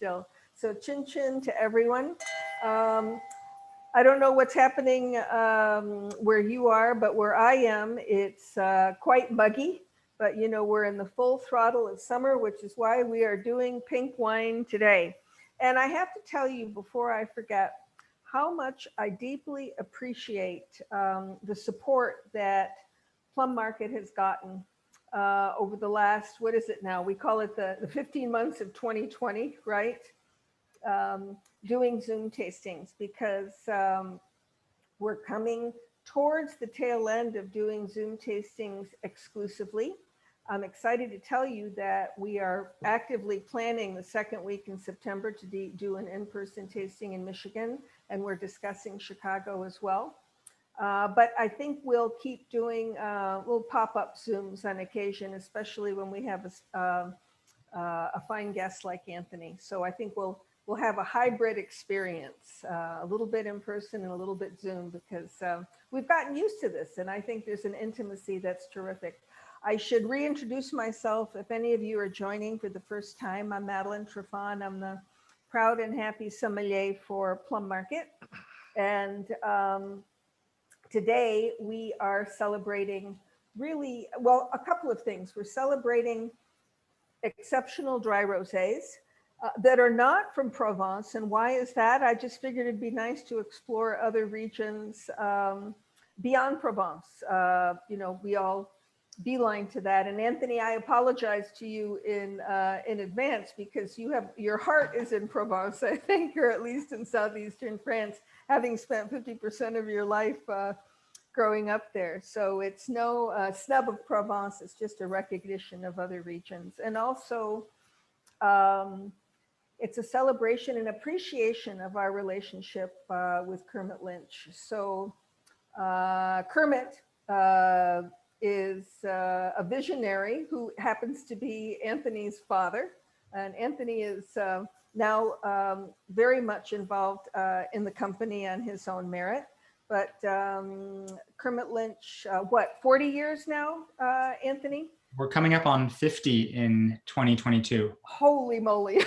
still. So chin chin to everyone. I don't know what's happening where you are, but where I am, it's quite muggy. But you know, we're in the full throttle of summer, which is why we are doing pink wine today. And I have to tell you before I forget how much I deeply appreciate the support that Plum Market has gotten over the last, what is it now? We call it the 15 months of 2020, right? Doing Zoom tastings because we're coming towards the tail end of doing Zoom tastings exclusively. I'm excited to tell you that we are actively planning the second week in September to do an in-person tasting in Michigan, and we're discussing Chicago as well. But I think we'll keep doing, we'll pop up Zooms on occasion, especially when we have a fine guest like Anthony. So I think we'll have a hybrid experience, a little bit in person and a little bit Zoom, because we've gotten used to this. And I think there's an intimacy that's terrific. I should reintroduce myself. If any of you are joining for the first time, I'm Madeleine Trufant. I'm the proud and happy sommelier for Plum Market. And today we are celebrating really, well, a couple of things. We're celebrating exceptional dry rosés that are not from Provence. And why is that? I just figured it'd be nice to explore other regions beyond Provence. You know, we all beeline to that. And Anthony, I apologize to you in advance because your heart is in Provence, I think, or at least in southeastern France, having spent 50% of your life growing up there. So it's no snub of Provence, it's just a recognition of other regions. And also, it's a celebration and appreciation of our relationship with Kermit Lynch. So Kermit is a visionary who happens to be Anthony's father. And Anthony is now very much involved in the company on his own merit. But Kermit Lynch, what, 40 years now, Anthony? We're coming up on 50 in 2022. Holy moly.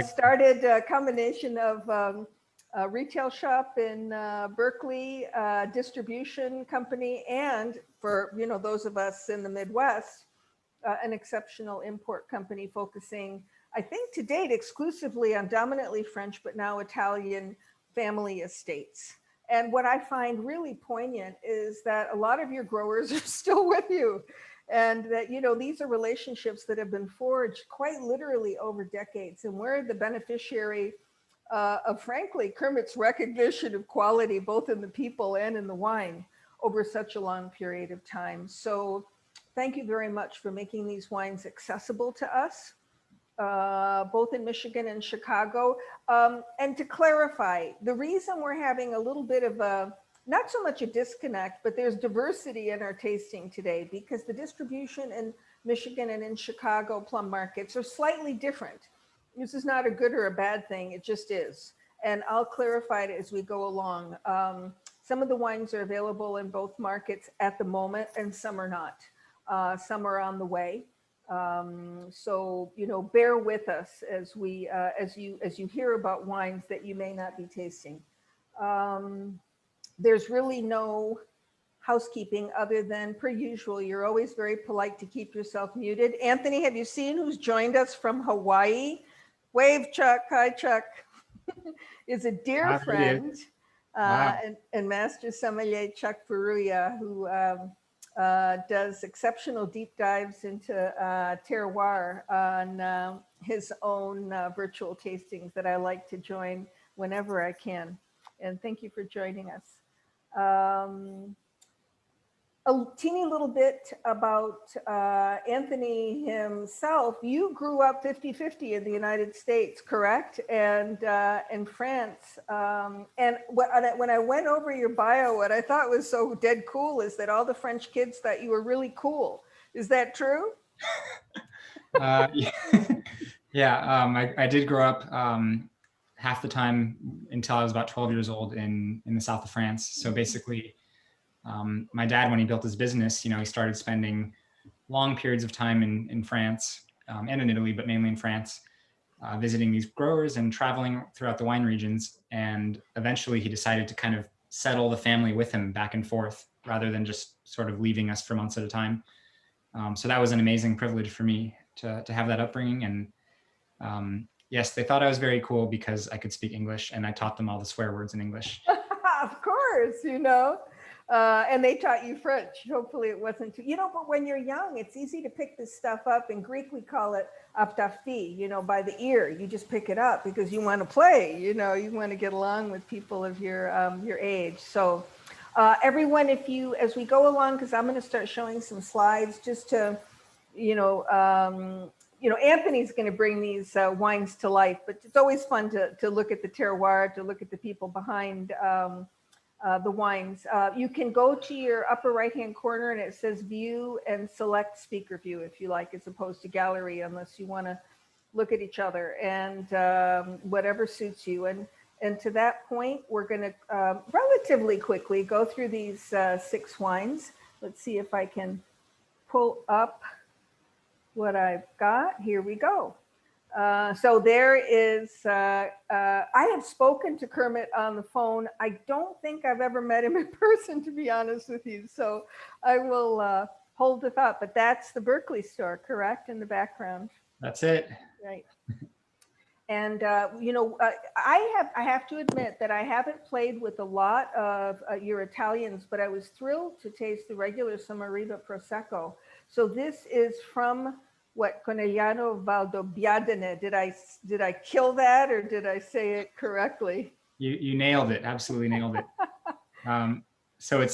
Started a combination of a retail shop in Berkeley, distribution company, and for those of us in the Midwest, an exceptional import company focusing, I think to date, exclusively on dominantly French, but now Italian family estates. And what I find really poignant is that a lot of your growers are still with you. And that, these are relationships that have been forged quite literally over decades. And we're the beneficiary of, frankly, Kermit's recognition of quality, both in the people and in the wine over such a long period of time. So thank you very much for making these wines accessible to us, both in Michigan and Chicago. And to clarify, the reason we're having a little bit of a, not so much a disconnect, but there's diversity in our tasting today because the distribution in Michigan and in Chicago plum markets are slightly different. This is not a good or a bad thing, it just is. And I'll clarify it as we go along. Some of the wines are available in both markets at the moment and some are not. Some are on the way. So, bear with us as we, as you hear about wines that you may not be tasting. There's really no housekeeping other than, per usual, you're always very polite to keep yourself muted. Anthony, have you seen who's joined us from Hawaii? Wave, Chuck. Hi, Chuck. Is a dear friend and master sommelier Chuck Peruia, who does exceptional deep dives into terroir on his own virtual tastings that I like to join whenever I can. And thank you for joining us. A teeny little bit about Anthony himself. You grew up 50-50 in the United States, correct? And in France. And when I went over your bio, what I thought was so dead cool is that all the French kids thought you were really cool. Is that true? Yeah, I did grow up half the time until I was about 12 years old in the south of France. So basically, my dad, when he built his business, he started spending long periods of time in France and in Italy, but mainly in France. visiting these growers and traveling throughout the wine regions. And eventually he decided to kind of settle the family with him back and forth rather than just sort of leaving us for months at a time. So that was an amazing privilege for me to have that upbringing. And yes, they thought I was very cool because I could speak English and I taught them all the swear words in English. Of course, and they taught you French. Hopefully it wasn't too, but when you're young, it's easy to pick this stuff up. In Greek, we call it aptafti, by the ear. You just pick it up because you want to play, you want to get along with people of your age. So everyone, as we go along, because I'm going to start showing some slides just to, Anthony's going to bring these wines to life, but it's always fun to look at the terroir, to look at the people behind the wines. You can go to your upper right-hand corner and it says view and select speaker view if you like, as opposed to gallery, unless you want to look at each other, and whatever suits you. And to that point, we're going to relatively quickly go through these 6 wines. Let's see if I can pull up what I've got. Here we go. So there is, I have spoken to Kermit on the phone. I don't think I've ever met him in person, to be honest with you. So I will hold the thought, but that's the Berkeley store, correct, in the background? That's it. Right. And, I have to admit that I haven't played with a lot of your Italians, but I was thrilled to taste the regular Sommariva Prosecco. So this is from Conegliano Valdobbiadene. Did I kill that, or did I say it correctly? You nailed it. Absolutely nailed it. So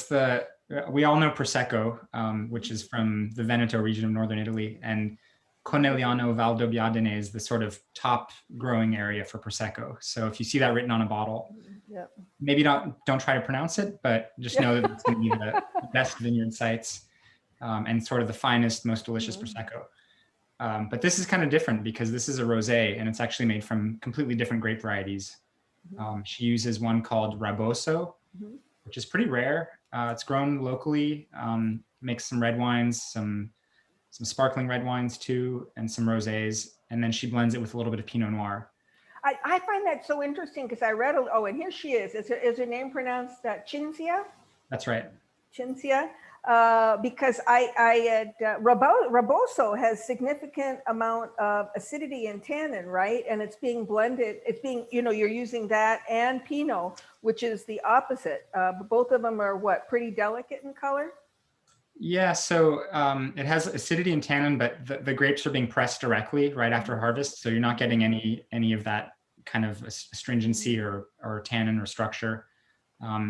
we all know Prosecco, which is from the Veneto region of northern Italy, and Conegliano Valdobbiadene is the sort of top growing area for Prosecco. So if you see that written on a bottle, yep, maybe don't try to pronounce it, but just know that it's going to be the best vineyard sites and sort of the finest, most delicious Prosecco. But this is kind of different because this is a rosé and it's actually made from completely different grape varieties. She uses one called Raboso, which is pretty rare. It's grown locally, makes some red wines, some sparkling red wines too, and some rosés. And then she blends it with a little bit of Pinot Noir. I find that so interesting because I read, and here she is. Is her name pronounced Cinzia? That's right. Cinzia. Because Raboso has significant amount of acidity and tannin, right? And it's being blended, you're using that and Pinot, which is the opposite. But both of them are pretty delicate in color? Yeah, so it has acidity and tannin, but the grapes are being pressed directly right after harvest. So you're not getting any of that kind of astringency or tannin or structure.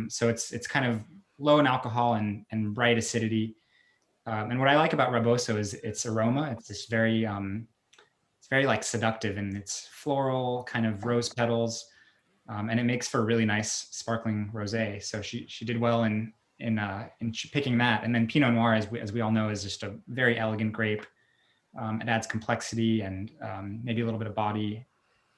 So it's kind of low in alcohol and bright acidity. And what I like about Raboso is its aroma. It's just very like seductive, and it's floral, kind of rose petals. And it makes for a really nice sparkling rosé. So she did well in picking that. And then Pinot Noir, as we all know, is just a very elegant grape. It adds complexity and maybe a little bit of body.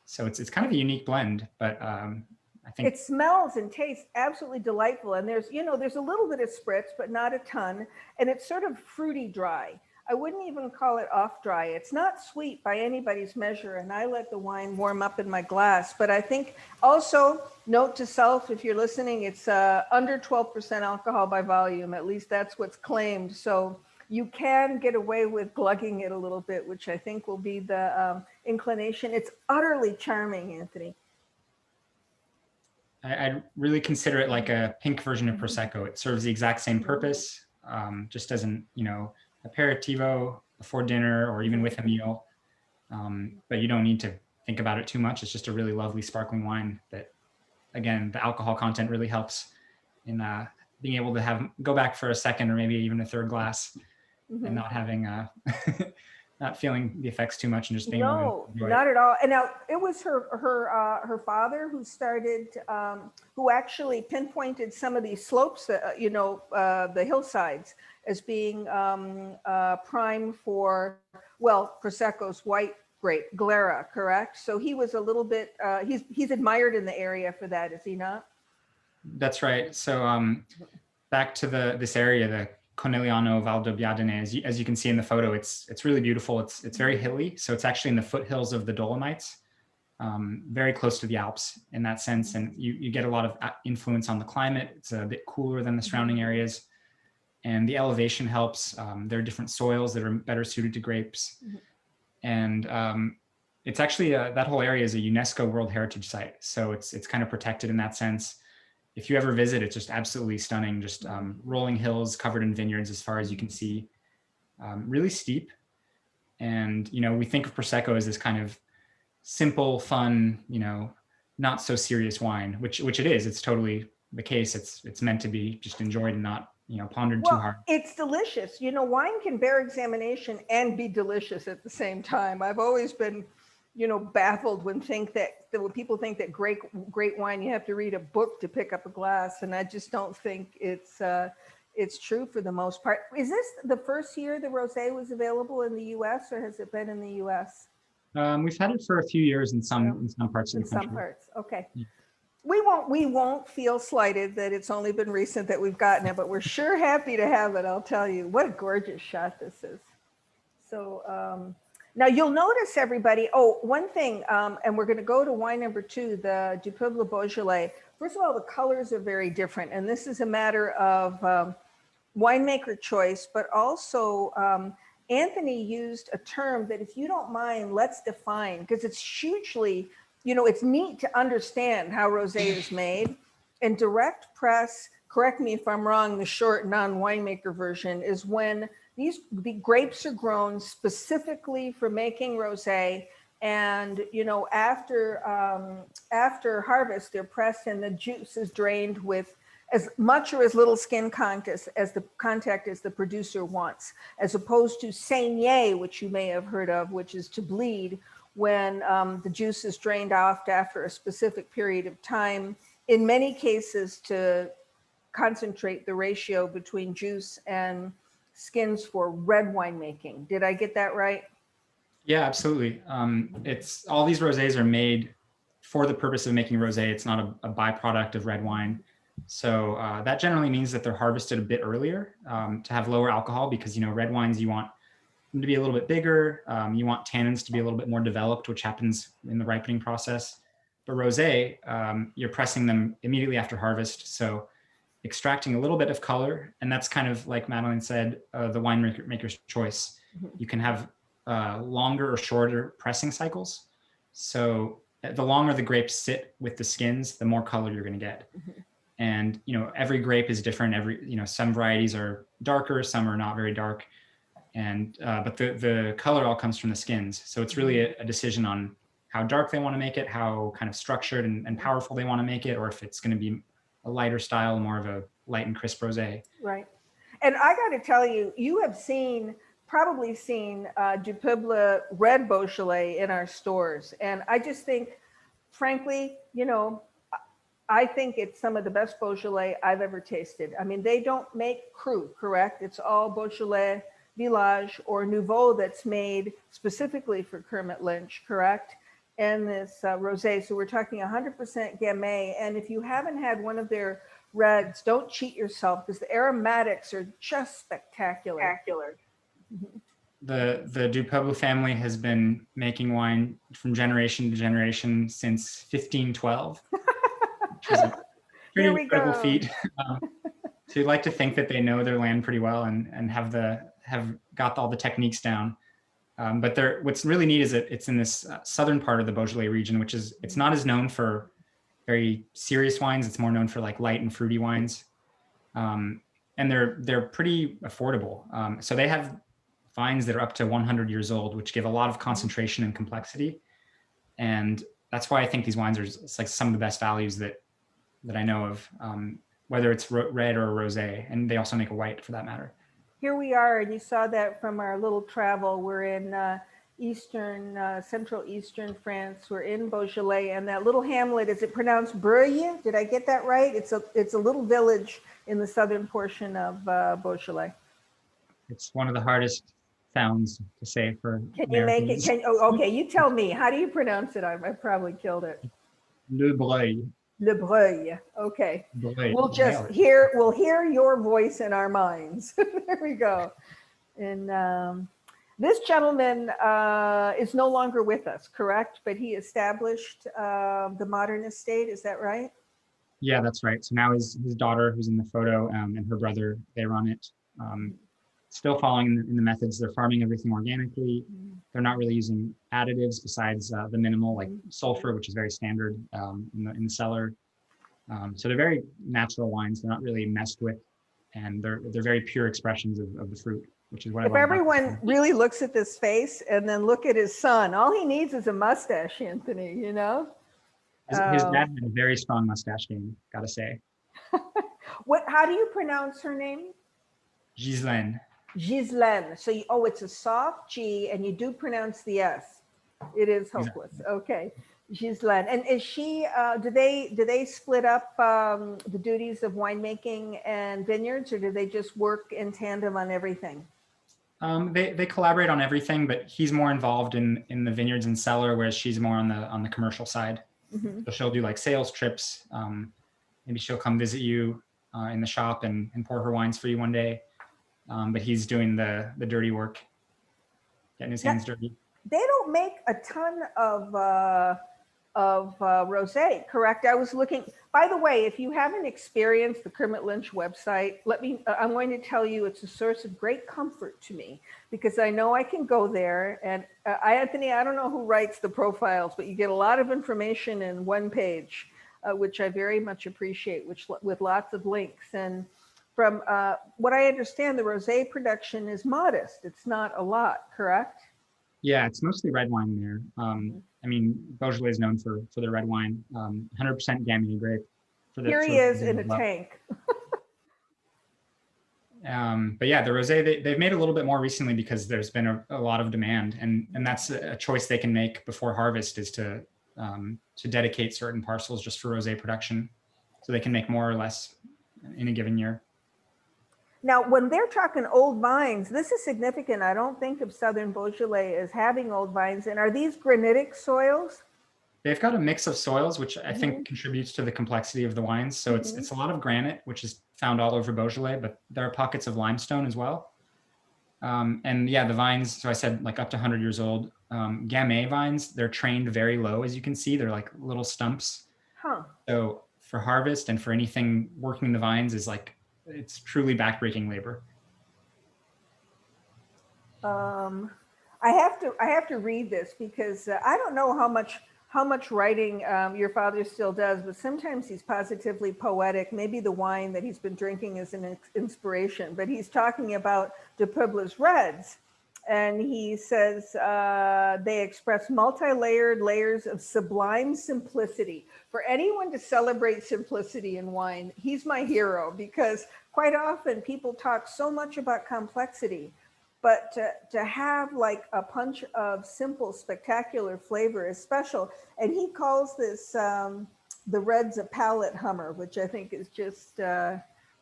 So it's kind of a unique blend, but I think it smells and tastes absolutely delightful. And there's a little bit of spritz, but not a ton. And it's sort of fruity dry. I wouldn't even call it off dry. It's not sweet by anybody's measure. And I let the wine warm up in my glass. But I think also, note to self, if you're listening, it's under 12% alcohol by volume. At least that's what's claimed. So you can get away with glugging it a little bit, which I think will be the inclination. It's utterly charming, Anthony. I really consider it like a pink version of Prosecco. It serves the exact same purpose, just as an, aperitivo before dinner or even with a meal. But you don't need to think about it too much. It's just a really lovely sparkling wine that, again, the alcohol content really helps in being able to go back for a second or maybe even a third glass and not having not feeling the effects too much and just being not at all. And now it was her father who started, who actually pinpointed some of these slopes, the hillsides, as being prime for, Prosecco's white grape, Glera, correct? So he was a little bit, he's admired in the area for that, is he not? That's right. So back to this area, the Conegliano Valdobbiadene, as you can see in the photo, it's really beautiful. It's very hilly. So it's actually in the foothills of the Dolomites. very close to the Alps in that sense. And you get a lot of influence on the climate. It's a bit cooler than the surrounding areas. And the elevation helps. There are different soils that are better suited to grapes. And it's actually, that whole area is a UNESCO World Heritage Site. So it's kind of protected in that sense. If you ever visit, it's just absolutely stunning. Just rolling hills covered in vineyards as far as you can see. Really steep. And, we think of Prosecco as this kind of simple, fun, not so serious wine, which it is. It's totally the case. It's meant to be just enjoyed and not, pondered too hard. It's delicious. Wine can bear examination and be delicious at the same time. I've always been, baffled when people think that great wine, you have to read a book to pick up a glass. And I just don't think it's true for the most part. Is this the first year the Rosé was available in the US, or has it been in the US? We've had it for a few years in some parts of the country. In some parts, okay. Yeah. We won't feel slighted that it's only been recent that we've gotten it, but we're sure happy to have it. I'll tell you, what a gorgeous shot this is. So now you'll notice, everybody. Oh, one thing, and we're going to go to wine number 2, the Dupeuble Beaujolais. First of all, the colors are very different, and this is a matter of winemaker choice, but also Anthony used a term that, if you don't mind, let's define, because it's hugely, it's neat to understand how rosé is made. And direct press, correct me if I'm wrong, the short non-winemaker version is when the grapes are grown specifically for making rosé. And, after harvest, they're pressed and the juice is drained with as much or as little skin contact as the producer wants, as opposed to saigner, which you may have heard of, which is to bleed, when the juice is drained off after a specific period of time, in many cases to concentrate the ratio between juice and skins for red wine making. Did I get that right? Yeah, absolutely. It's all these rosés are made for the purpose of making rosé. It's not a byproduct of red wine. So that generally means that they're harvested a bit earlier to have lower alcohol, because, red wines, you want them to be a little bit bigger. You want tannins to be a little bit more developed, which happens in the ripening process. But rosé, you're pressing them immediately after harvest. So extracting a little bit of color. And that's kind of, like Madeline said, the winemaker's choice. You can have longer or shorter pressing cycles. So the longer the grapes sit with the skins, the more color you're going to get. And, every grape is different. Some varieties are darker, some are not very dark. And, but the color all comes from the skins. So it's really a decision on how dark they want to make it, how kind of structured and powerful they want to make it, or if it's going to be a lighter style, more of a light and crisp rosé. Right. And I got to tell you, you have probably seen Dupeuble red Beaujolais in our stores. And I just think, frankly, I think it's some of the best Beaujolais I've ever tasted. I mean, they don't make cru, correct? It's all Beaujolais Village or Nouveau that's made specifically for Kermit Lynch, correct? And this rosé, so we're talking 100% Gamay. And if you haven't had one of their reds, don't cheat yourself, because the aromatics are just spectacular. The Dupeuble family has been making wine from generation to generation since 1512. Which is a pretty incredible feat. So you'd like to think that they know their land pretty well and have got all the techniques down. But what's really neat is that it's in this southern part of the Beaujolais region, which is, it's not as known for very serious wines. It's more known for like light and fruity wines. And they're pretty affordable. So they have vines that are up to 100 years old, which give a lot of concentration and complexity. And that's why I think these wines are like some of the best values that I know of, whether it's red or rosé, and they also make a white for that matter. Here we are, and you saw that from our little travel. We're in central eastern France. We're in Beaujolais, and that little hamlet, is it pronounced Breuil? Did I get that right? It's a little village in the southern portion of Beaujolais. It's one of the hardest sounds to say for Can you make it? Okay, you tell me. How do you pronounce it? I probably killed it. Le Breuil. Le Breuil. Okay. Breuil. We'll just hear your voice in our minds. There we go. And This gentleman is no longer with us, correct? But he established the modern estate, is that right? Yeah, that's right. So now his daughter, who's in the photo, and her brother, they run it. Still following in the methods. They're farming everything organically. They're not really using additives besides the minimal, like sulfur, which is very standard in the cellar. So they're very natural wines. They're not really messed with, and they're very pure expressions of the fruit, which is what I If love everyone really looks at this face and then look at his son, all he needs is a mustache, Anthony, you know? His dad had a very strong mustache game, gotta say. How do you pronounce her name? Ghislaine. Ghislaine. So, it's a soft G and you do pronounce the S. It is hopeless. Exactly. Okay. Ghislaine. And is she, do they split up the duties of winemaking and vineyards, or do they just work in tandem on everything? They collaborate on everything, but he's more involved in the vineyards and cellar, whereas she's more on the commercial side. So she'll do like sales trips. Maybe she'll come visit you in the shop and pour her wines for you one day. But he's doing the dirty work, getting his hands dirty. They don't make a ton of rosé, correct? I was looking, by the way, if you haven't experienced the Kermit Lynch website, I'm going to tell you it's a source of great comfort to me, because I know I can go there and Anthony, I don't know who writes the profiles, but you get a lot of information in one page, which I very much appreciate, with lots of links. And from what I understand, the rosé production is modest. It's not a lot, correct? Yeah, it's mostly red wine there. I mean, Beaujolais is known for their red wine, 100% Gamay grape. Here he is in a tank. But yeah, the rosé, they've made a little bit more recently because there's been a lot of demand, and that's a choice they can make before harvest, is to dedicate certain parcels just for rosé production, so they can make more or less in a given year. Now, when they're talking old vines, this is significant. I don't think of Southern Beaujolais as having old vines. And are these granitic soils? They've got a mix of soils, which I think contributes to the complexity of the wines. So it's a lot of granite, which is found all over Beaujolais, but there are pockets of limestone as well. And yeah, the vines, so I said like up to 100 years old. Gamay vines, they're trained very low, as you can see. They're like little stumps. So for harvest and for anything working the vines is like, it's truly backbreaking labor. I have to read this, because I don't know how much writing your father still does, but sometimes he's positively poetic. Maybe the wine that he's been drinking is an inspiration, but he's talking about Dupeuble's reds. And he says they express multi-layered layers of sublime simplicity. For anyone to celebrate simplicity in wine, he's my hero, because quite often people talk so much about complexity, but to have like a punch of simple, spectacular flavor is special. And he calls this, the reds, a palate hummer, which I think is just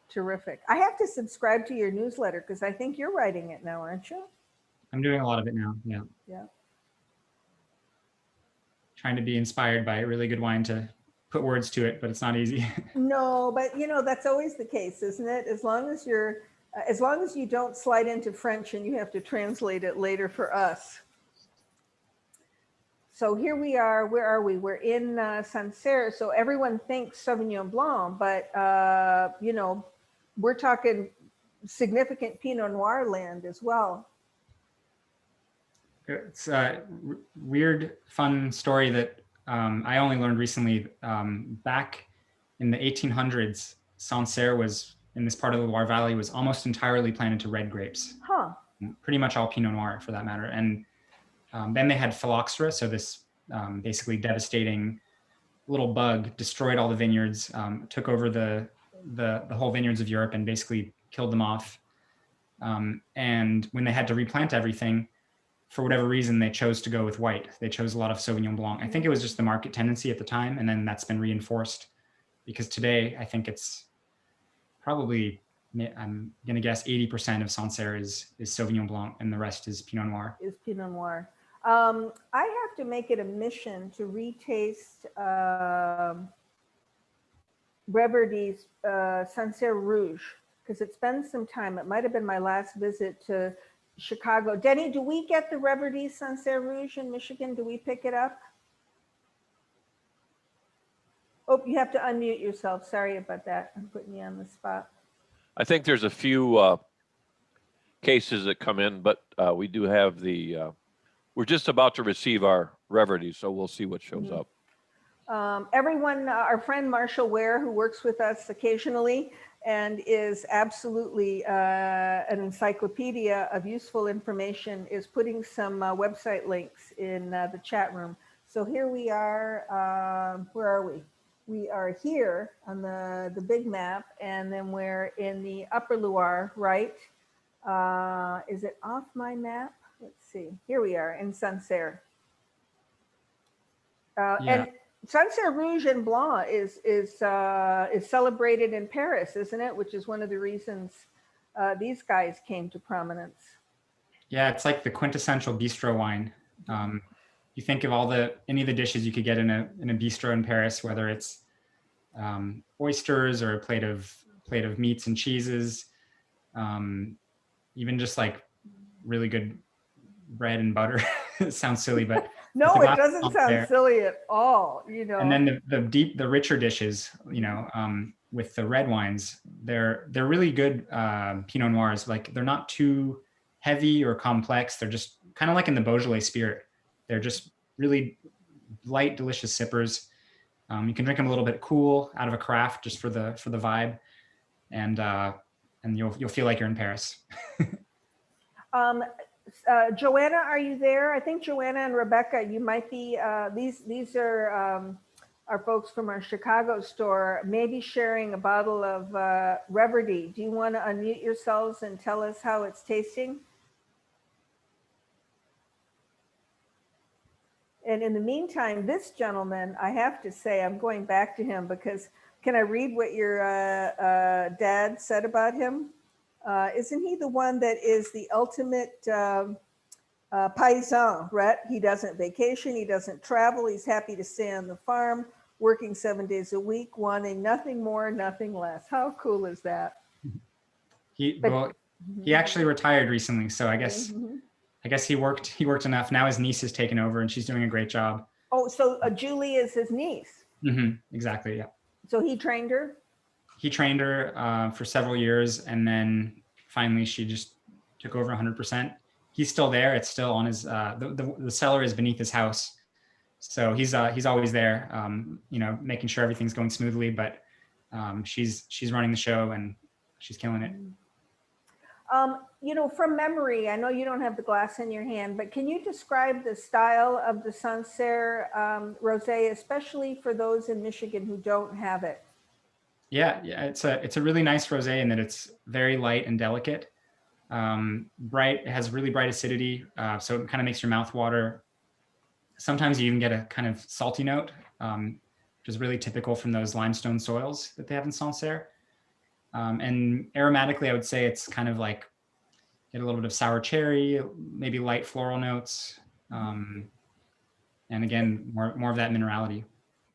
terrific. I have to subscribe to your newsletter, because I think you're writing it now, aren't you? I'm doing a lot of it now, yeah. Yeah. Trying to be inspired by a really good wine to put words to it, but it's not easy. No, but that's always the case, isn't it? As long as you don't slide into French and you have to translate it later for us. So here we are. Where are we? We're in Sancerre. So everyone thinks Sauvignon Blanc, but we're talking significant Pinot Noir land as well. It's a weird, fun story that I only learned recently. Back in the 1800s, Sancerre was, in this part of the Loire Valley, was almost entirely planted to red grapes. Pretty much all Pinot Noir, for that matter. And then they had phylloxera, so this basically devastating little bug destroyed all the vineyards, took over the whole vineyards of Europe and basically killed them off. And when they had to replant everything, for whatever reason, they chose to go with white. They chose a lot of Sauvignon Blanc. I think it was just the market tendency at the time, and then that's been reinforced, because today I think it's probably, I'm going to guess 80% of Sancerre is Sauvignon Blanc, and the rest is Pinot Noir. Is Pinot Noir. I have to make it a mission to retaste Reverdy's Sancerre Rouge, because it's been some time. It might have been my last visit to Chicago. Denny, do we get the Reverdy Sancerre Rouge in Michigan? Do we pick it up? Oh, you have to unmute yourself. Sorry about that. I'm putting you on the spot. I think there's a few cases that come in, but we do have we're just about to receive our Reverdy, so we'll see what shows up. Everyone, our friend Marshall Ware, who works with us occasionally and is absolutely an encyclopedia of useful information, is putting some website links in the chat room. So here we are. Where are we? We are here on the big map, and then we're in the Upper Loire, right? Is it off my map? Let's see. Here we are in Sancerre. And Sancerre Rouge and Blanc is celebrated in Paris, isn't it? Which is one of the reasons these guys came to prominence. Yeah, it's like the quintessential bistro wine. You think of any of the dishes you could get in a bistro in Paris, whether it's oysters or a plate of meats and cheeses, even just like really good bread and butter. It sounds silly, but no, it doesn't sound silly at all. You know. And then the richer dishes, you know, with the red wines, they're really good Pinot Noirs. Like they're not too heavy or complex. They're just kind of like in the Beaujolais spirit. They're just really light, delicious sippers. You can drink them a little bit cool out of a carafe just for the vibe, and you'll feel like you're in Paris. Joanna, are you there? I think Joanna and Rebecca, you might be. These are our folks from our Chicago store, maybe sharing a bottle of Reverdy. Do you want to unmute yourselves and tell us how it's tasting? And in the meantime, this gentleman, I have to say, I'm going back to him because can I read what your dad said about him? Isn't he the one that is the ultimate paysan, right? He doesn't vacation, he doesn't travel, he's happy to stay on the farm, working 7 days a week, wanting nothing more, nothing less. How cool is that? He actually retired recently, so I guess he worked enough. Now his niece has taken over and she's doing a great job. Oh, so Julie is his niece. Exactly, yeah. So he trained her? He trained her for several years, and then finally she just took over 100%. He's still there. It's still on his, the cellar is beneath his house. So he's always there, you know, making sure everything's going smoothly, but she's running the show and she's killing it. You know, from memory, I know you don't have the glass in your hand, but can you describe the style of the Sancerre Rosé, especially for those in Michigan who don't have it? Yeah, it's a really nice rosé in that it's very light and delicate. Bright, it has really bright acidity, so it kind of makes your mouth water. Sometimes you even get a kind of salty note, which is really typical from those limestone soils that they have in Sancerre. And aromatically, I would say it's kind of like get a little bit of sour cherry, maybe light floral notes, and again, more of that minerality.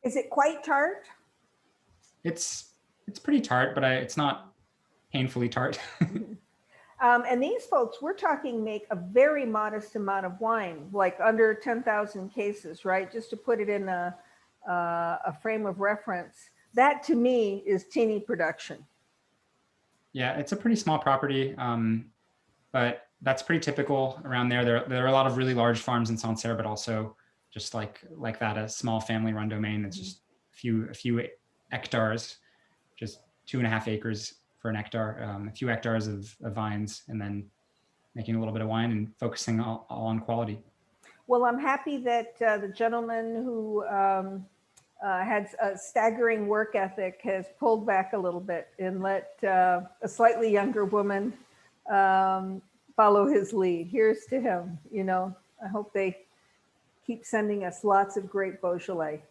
Is it quite tart? It's pretty tart, but it's not painfully tart. And these folks, we're talking, make a very modest amount of wine, like under 10,000 cases, right? Just to put it in a frame of reference. That to me is teeny production. Yeah, it's a pretty small property, but that's pretty typical around there. There are a lot of really large farms in Sancerre, but also just like that, a small family-run domain that's just a few hectares, just 2.5 acres for an hectare, a few hectares of vines, and then making a little bit of wine and focusing all on quality. Well, I'm happy that the gentleman who had a staggering work ethic has pulled back a little bit and let a slightly younger woman follow his lead. Here's to him. You know, I hope they keep sending us lots of great Beaujolais.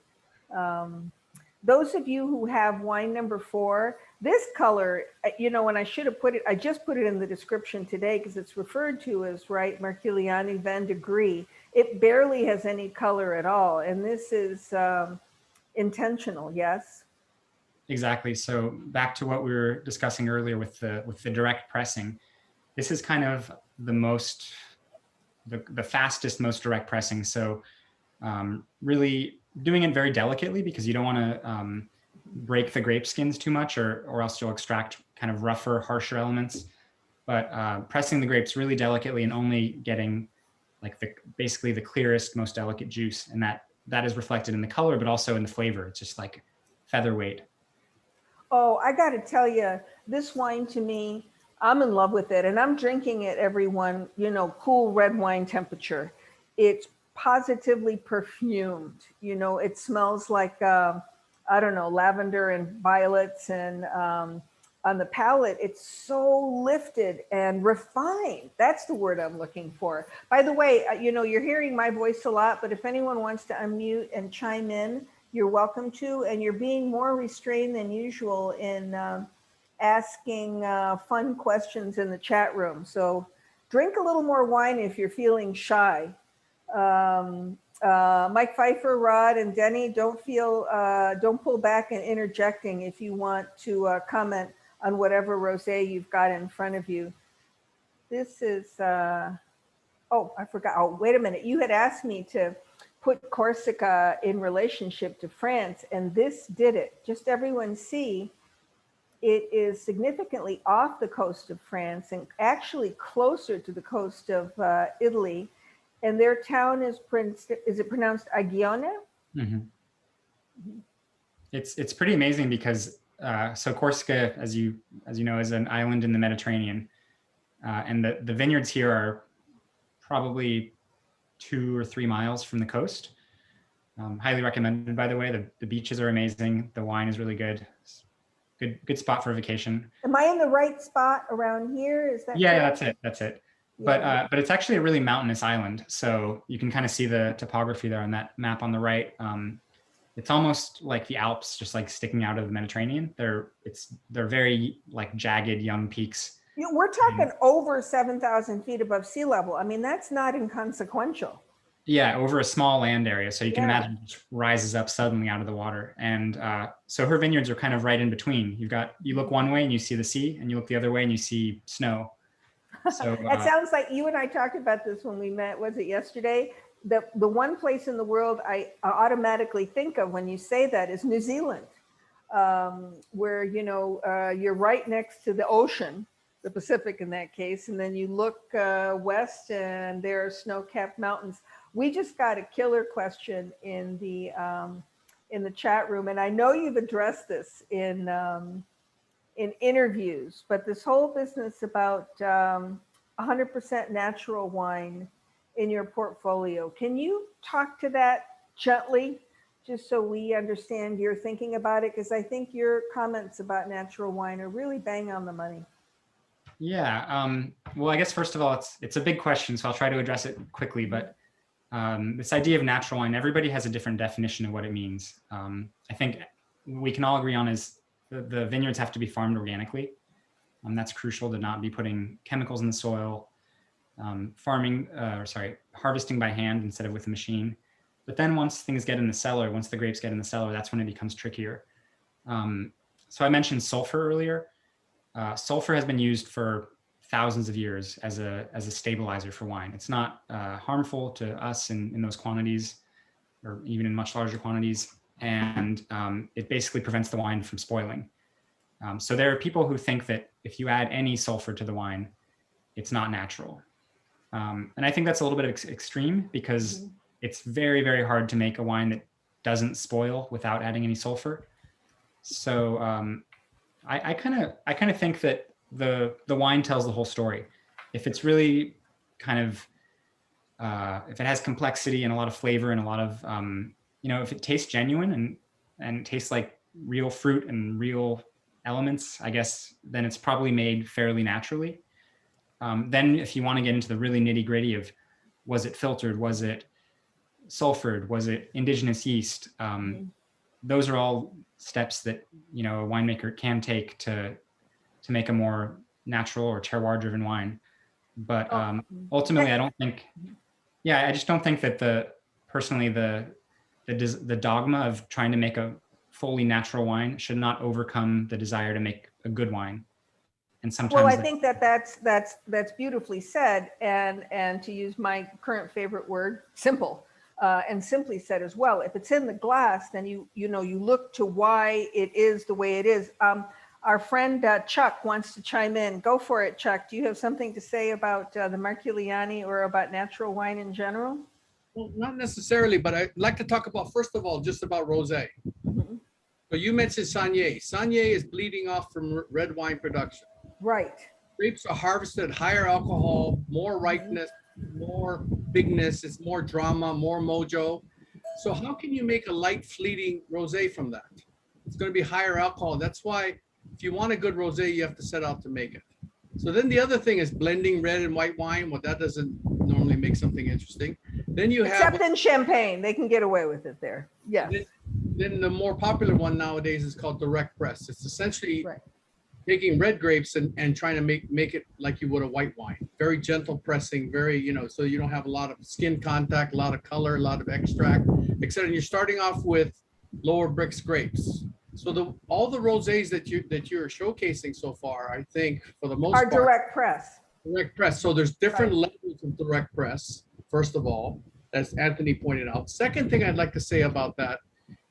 Those of you who have wine number 4, this color, you know, and I should have put it, I just put it in the description today because it's referred to as, right, Marquiliani Vin de Gris. It barely has any color at all. And this is intentional, yes? Exactly. So back to what we were discussing earlier with the direct pressing, this is kind of the fastest, most direct pressing. So really doing it very delicately, because you don't want to break the grape skins too much, or else you'll extract kind of rougher, harsher elements. But pressing the grapes really delicately and only getting like basically the clearest, most delicate juice. And that is reflected in the color, but also in the flavor. It's just like featherweight. Oh, I got to tell you, this wine to me, I'm in love with it, and I'm drinking it, everyone, cool red wine temperature. It's positively perfumed. It smells like, I don't know, lavender and violets, and on the palate, it's so lifted and refined. That's the word I'm looking for. By the way, you're hearing my voice a lot, but if anyone wants to unmute and chime in, you're welcome to, and you're being more restrained than usual in asking fun questions in the chat room. So drink a little more wine if you're feeling shy. Mike Pfeiffer, Rod, and Denny, don't pull back and interjecting if you want to comment on whatever rosé you've got in front of you. This is, oh, I forgot. Oh, wait a minute. You had asked me to put Corsica in relationship to France, and this did it. Just everyone see, it is significantly off the coast of France and actually closer to the coast of Italy. And their town is it pronounced Agione? Mm-hmm. It's pretty amazing because so Corsica, as you know, is an island in the Mediterranean, and the vineyards here are probably 2 or 3 miles from the coast. Highly recommended, by the way. The beaches are amazing. The wine is really good. Good spot for a vacation. Am I in the right spot around here? Is that correct? That's it. Yeah. But it's actually a really mountainous island. So you can kind of see the topography there on that map on the right. It's almost like the Alps, just like sticking out of the Mediterranean. They're very like jagged young peaks. We're talking over 7,000 feet above sea level. I mean, that's not inconsequential. Yeah, over a small land area. So you can imagine it just rises up suddenly out of the water. And so her vineyards are kind of right in between. You look one way and you see the sea, and you look the other way and you see snow. So it sounds like you and I talked about this when we met, was it yesterday? The one place in the world I automatically think of when you say that is New Zealand, where, you're right next to the ocean, the Pacific in that case. And then you look west and there are snow-capped mountains. We just got a killer question in the chat room. And I know you've addressed this in interviews, but this whole business about 100% natural wine in your portfolio. Can you talk to that gently, just so we understand your thinking about it? Because I think your comments about natural wine are really bang on the money. Yeah. Well, I guess first of all, it's a big question, so I'll try to address it quickly. But this idea of natural wine, everybody has a different definition of what it means. I think we can all agree on is the vineyards have to be farmed organically. That's crucial, to not be putting chemicals in the soil, harvesting by hand instead of with a machine. But then once things get in the cellar, once the grapes get in the cellar, that's when it becomes trickier. So I mentioned sulfur earlier. Sulfur has been used for thousands of years as a stabilizer for wine. It's not harmful to us in those quantities, or even in much larger quantities. And it basically prevents the wine from spoiling. So there are people who think that if you add any sulfur to the wine, it's not natural. And I think that's a little bit of extreme, because it's very, very hard to make a wine that doesn't spoil without adding any sulfur. So I kind of think that the wine tells the whole story. If it's really kind of, if it has complexity and a lot of flavor and a lot of, if it tastes genuine and tastes like real fruit and real elements, I guess, then it's probably made fairly naturally. Then if you want to get into the really nitty gritty of, was it filtered? Was it sulfured? Was it indigenous yeast? Those are all steps that, a winemaker can take to make a more natural or terroir-driven wine. But ultimately, I just don't think that the dogma of trying to make a fully natural wine should not overcome the desire to make a good wine. And sometimes, Well, I think that's beautifully said, and to use my current favorite word, simple, and simply said as well. If it's in the glass, then you look to why it is the way it is. Our friend Chuck wants to chime in. Go for it, Chuck. Do you have something to say about the Marquiliani or about natural wine in general? Well, not necessarily, but I'd like to talk about, first of all, just about rosé. Mhm. So you mentioned Saignée. Saignée is bleeding off from red wine production. Right. Grapes are harvested at higher alcohol, more ripeness, more bigness, it's more drama, more mojo. So how can you make a light fleeting rosé from that? It's going to be higher alcohol. That's why if you want a good rosé, you have to set out to make it. So then the other thing is blending red and white wine. Well, that doesn't normally make something interesting. Then you have, Except in Champagne, they can get away with it there. Yes. then the more popular one nowadays is called direct press. It's essentially Right. taking red grapes and trying to make it like you would a white wine. Very gentle pressing, very, so you don't have a lot of skin contact, a lot of color, a lot of extract, etc. And you're starting off with lower brix grapes. So all the rosés that you're showcasing so far, I think for the most Our part, direct press. direct press. So there's different levels of direct press, first of all, as Anthony pointed out. Second thing I'd like to say about that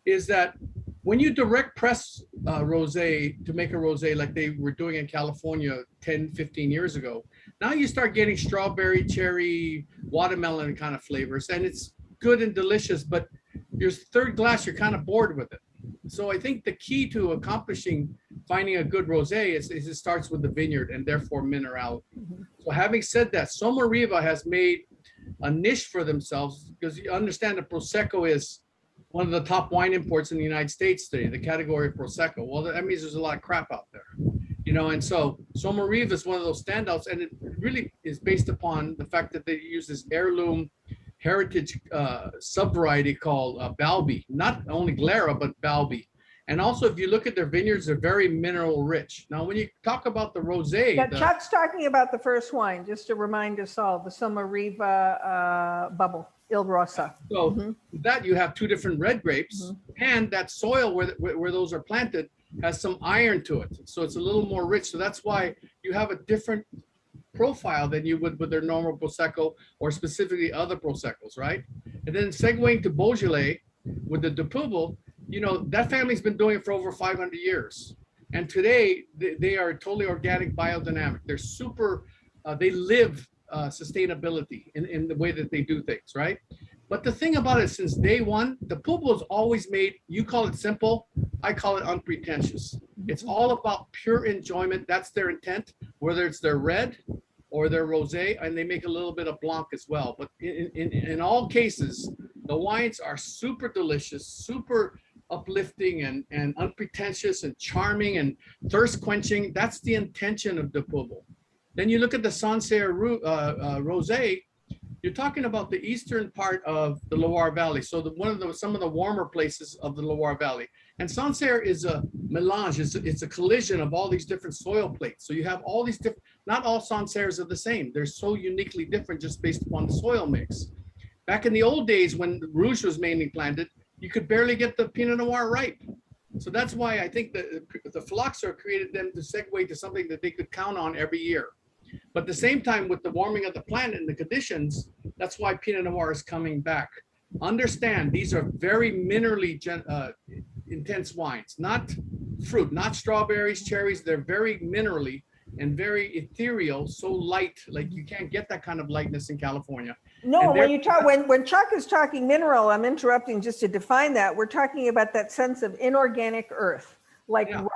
is that when you direct press rosé to make a rosé like they were doing in California 10, 15 years ago, now you start getting strawberry, cherry, watermelon kind of flavors, and it's good and delicious, but your third glass, you're kind of bored with it. So I think the key to accomplishing finding a good rosé is it starts with the vineyard and therefore minerality. So having said that, Sommariva has made a niche for themselves because you understand that Prosecco is one of the top wine imports in the United States today, the category of Prosecco. Well, that means there's a lot of crap out there, and so Sommariva is one of those standouts, and it really is based upon the fact that they use this heirloom heritage subvariety called Balbi, not only Glera, but Balbi. And also, if you look at their vineyards, they're very mineral rich. Now, when you talk about the rosé, Yeah, Chuck's talking about the first wine, just to remind us all, the Sommariva bubble, Il Rosa. so that you have two different red grapes, and that soil where those are planted has some iron to it. So it's a little more rich. So that's why you have a different profile than you would with their normal Prosecco or specifically other Proseccos, right? And then segueing to Beaujolais with the Dupeuble, that family's been doing it for over 500 years. And today they are totally organic, biodynamic. They're super, they live sustainability in the way that they do things, right? But the thing about it, since day one, the Dupeuble has always made, you call it simple, I call it unpretentious. It's all about pure enjoyment. That's their intent, whether it's their red or their rosé, and they make a little bit of blanc as well. But in all cases, the wines are super delicious, super uplifting and unpretentious and charming and thirst quenching. That's the intention of Dupeuble. Then you look at the Sancerre rosé, you're talking about the eastern part of the Loire Valley. So some of the warmer places of the Loire Valley. And Sancerre is a melange, it's a collision of all these different soil plates. So you have all these different, not all Sancerres are the same. They're so uniquely different just based upon the soil mix. Back in the old days when Rouge was mainly planted, you could barely get the Pinot Noir ripe. So that's why I think the phylloxera created them to segue to something that they could count on every year. But at the same time, with the warming of the planet and the conditions, that's why Pinot Noir is coming back. Understand, these are very minerally intense wines, not fruit, not strawberries, cherries. They're very minerally and very ethereal, so light, like you can't get that kind of lightness in California. No, when Chuck is talking mineral, I'm interrupting just to define that. We're talking about that sense of inorganic earth, like rocks,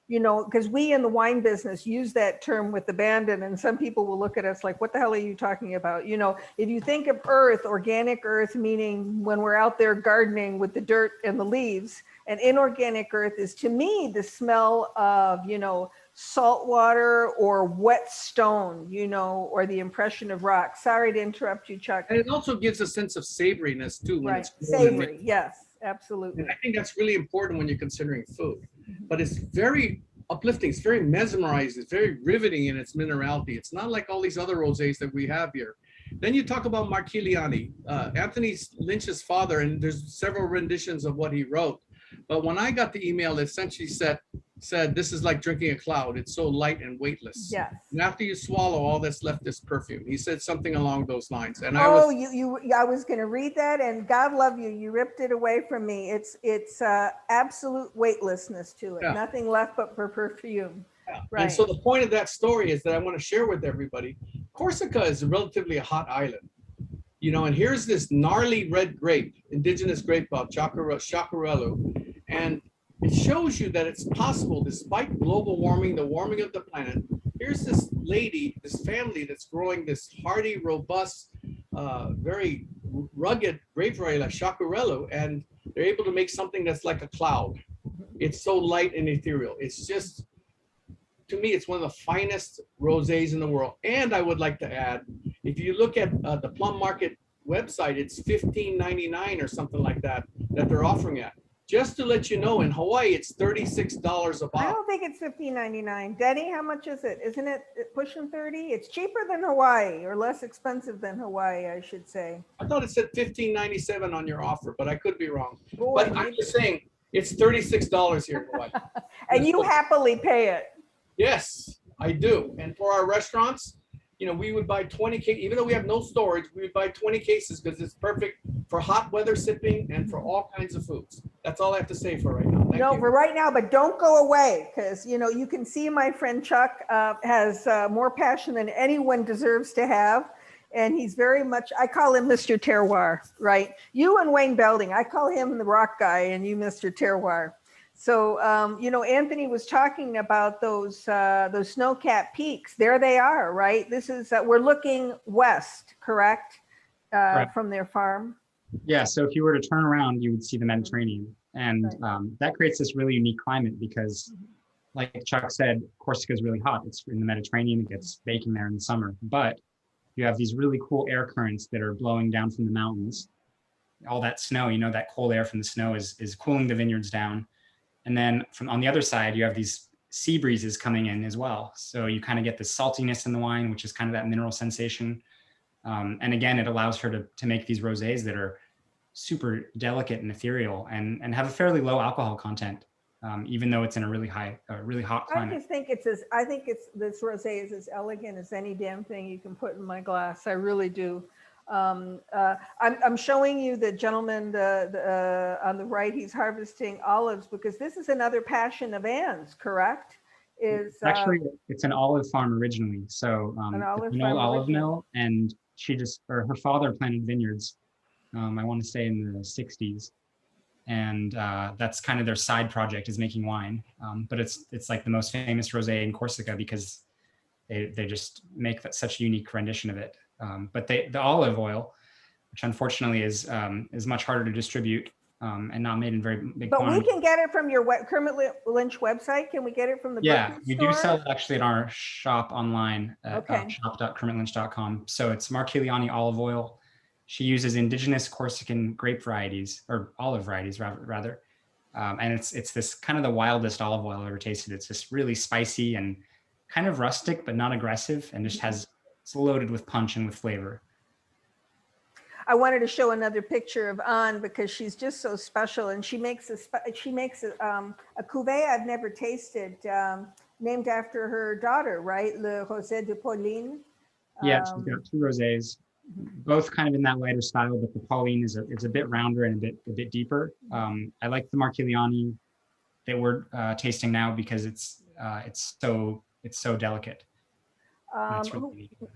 because we in the wine business use that term with abandon, and some people will look at us like, what the hell are you talking about? If you think of earth, organic earth, meaning when we're out there gardening with the dirt and the leaves, and inorganic earth is, to me, the smell of, salt water or wet stone, or the impression of rock. Sorry to interrupt you, Chuck. And it also gives a sense of savoriness too. When Right, it's savory, yes, absolutely. And I think that's really important when you're considering food. But it's very uplifting. It's very mesmerizing. It's very riveting in its minerality. It's not like all these other rosés that we have here. Then you talk about Marquiliani, Anthony Lynch's father, and there's several renditions of what he wrote. But when I got the email, it essentially said, said, this is like drinking a cloud. It's so light and weightless. Yes. And after you swallow, all that's left is perfume. He said something along those lines. And I was going to read that, and God love you. You ripped it away from me. It's absolute weightlessness to it. Yeah. Nothing left but for perfume. Yeah. Right. And so the point of that story is that I want to share with everybody. Corsica is relatively a hot island, you know, and here's this gnarly red grape, indigenous grape called Sciaccarellu, and it shows you that it's possible, despite global warming, the warming of the planet. Here's this lady, this family that's growing this hardy, robust, very rugged grape variety like Sciaccarellu, and they're able to make something that's like a cloud. It's so light and ethereal. It's just, to me, it's one of the finest rosés in the world. And I would like to add, if you look at the Plum Market website, it's $15.99 or something like that they're offering at. Just to let you know, in Hawaii, it's $36 a I bottle. don't think it's $15.99. Denny, how much is it? Isn't it pushing 30? It's cheaper than Hawaii, or less expensive than Hawaii, I should say. I thought it said $15.97 on your offer, but I could be wrong. Boy, But I'm just saying, it's $36 here in Hawaii. and you happily pay it. Yes, I do. And for our restaurants, you know, we would buy 20 cases, even though we have no storage, we would buy 20 cases because it's perfect for hot weather sipping and for all kinds of foods. That's all I have to say for right now. Thank No, you. for right now, but don't go away, because, you know, you can see my friend Chuck has more passion than anyone deserves to have. And he's very much, I call him Mr. Terroir, right? You and Wayne Belding, I call him the rock guy and you Mr. Terroir. So, you know, Anthony was talking about those snow-capped peaks. There they are, right? This is, we're looking west, correct? Right. From their farm. Yeah, so if you were to turn around, you would see the Mediterranean. And that creates this really unique climate because, like Chuck said, Corsica is really hot. It's in the Mediterranean, it gets baking there in the summer. But you have these really cool air currents that are blowing down from the mountains. All that snow, you know, that cold air from the snow is cooling the vineyards down. And then from on the other side, you have these sea breezes coming in as well. So you kind of get the saltiness in the wine, which is kind of that mineral sensation. And again, it allows her to make these rosés that are super delicate and ethereal and have a fairly low alcohol content, even though it's in a really hot climate. I just think this rosé is as elegant as any damn thing you can put in my glass. I really do. I'm showing you the gentleman on the right. He's harvesting olives because this is another passion of Anne's, correct? Actually, it's an olive farm originally. So An olive it's an farm old olive originally. mill, and her father planted vineyards. I want to say in the 60s, and that's kind of their side project is making wine. But it's like the most famous rosé in Corsica because they just make such a unique rendition of it. But the olive oil, which unfortunately is much harder to distribute and not made in very big But quantities. we can get it from your Kermit Lynch website. Can we get it from the Yeah, grocery we store? do sell it actually at our shop online at Okay. shop.kermitlynch.com. So it's Marquiliani olive oil. She uses indigenous Corsican grape varieties, or olive varieties rather. And it's this kind of the wildest olive oil I've ever tasted. It's just really spicy and kind of rustic, but not aggressive, and just it's loaded with punch and with flavor. I wanted to show another picture of Anne because she's just so special, and she makes a cuvée I've never tasted, named after her daughter, right? Le Rosé de Pauline. Yeah, she's got two rosés, both kind of in that lighter style, but the Pauline is a bit rounder and a bit deeper. I like the Marquiliani that we're tasting now because it's so delicate.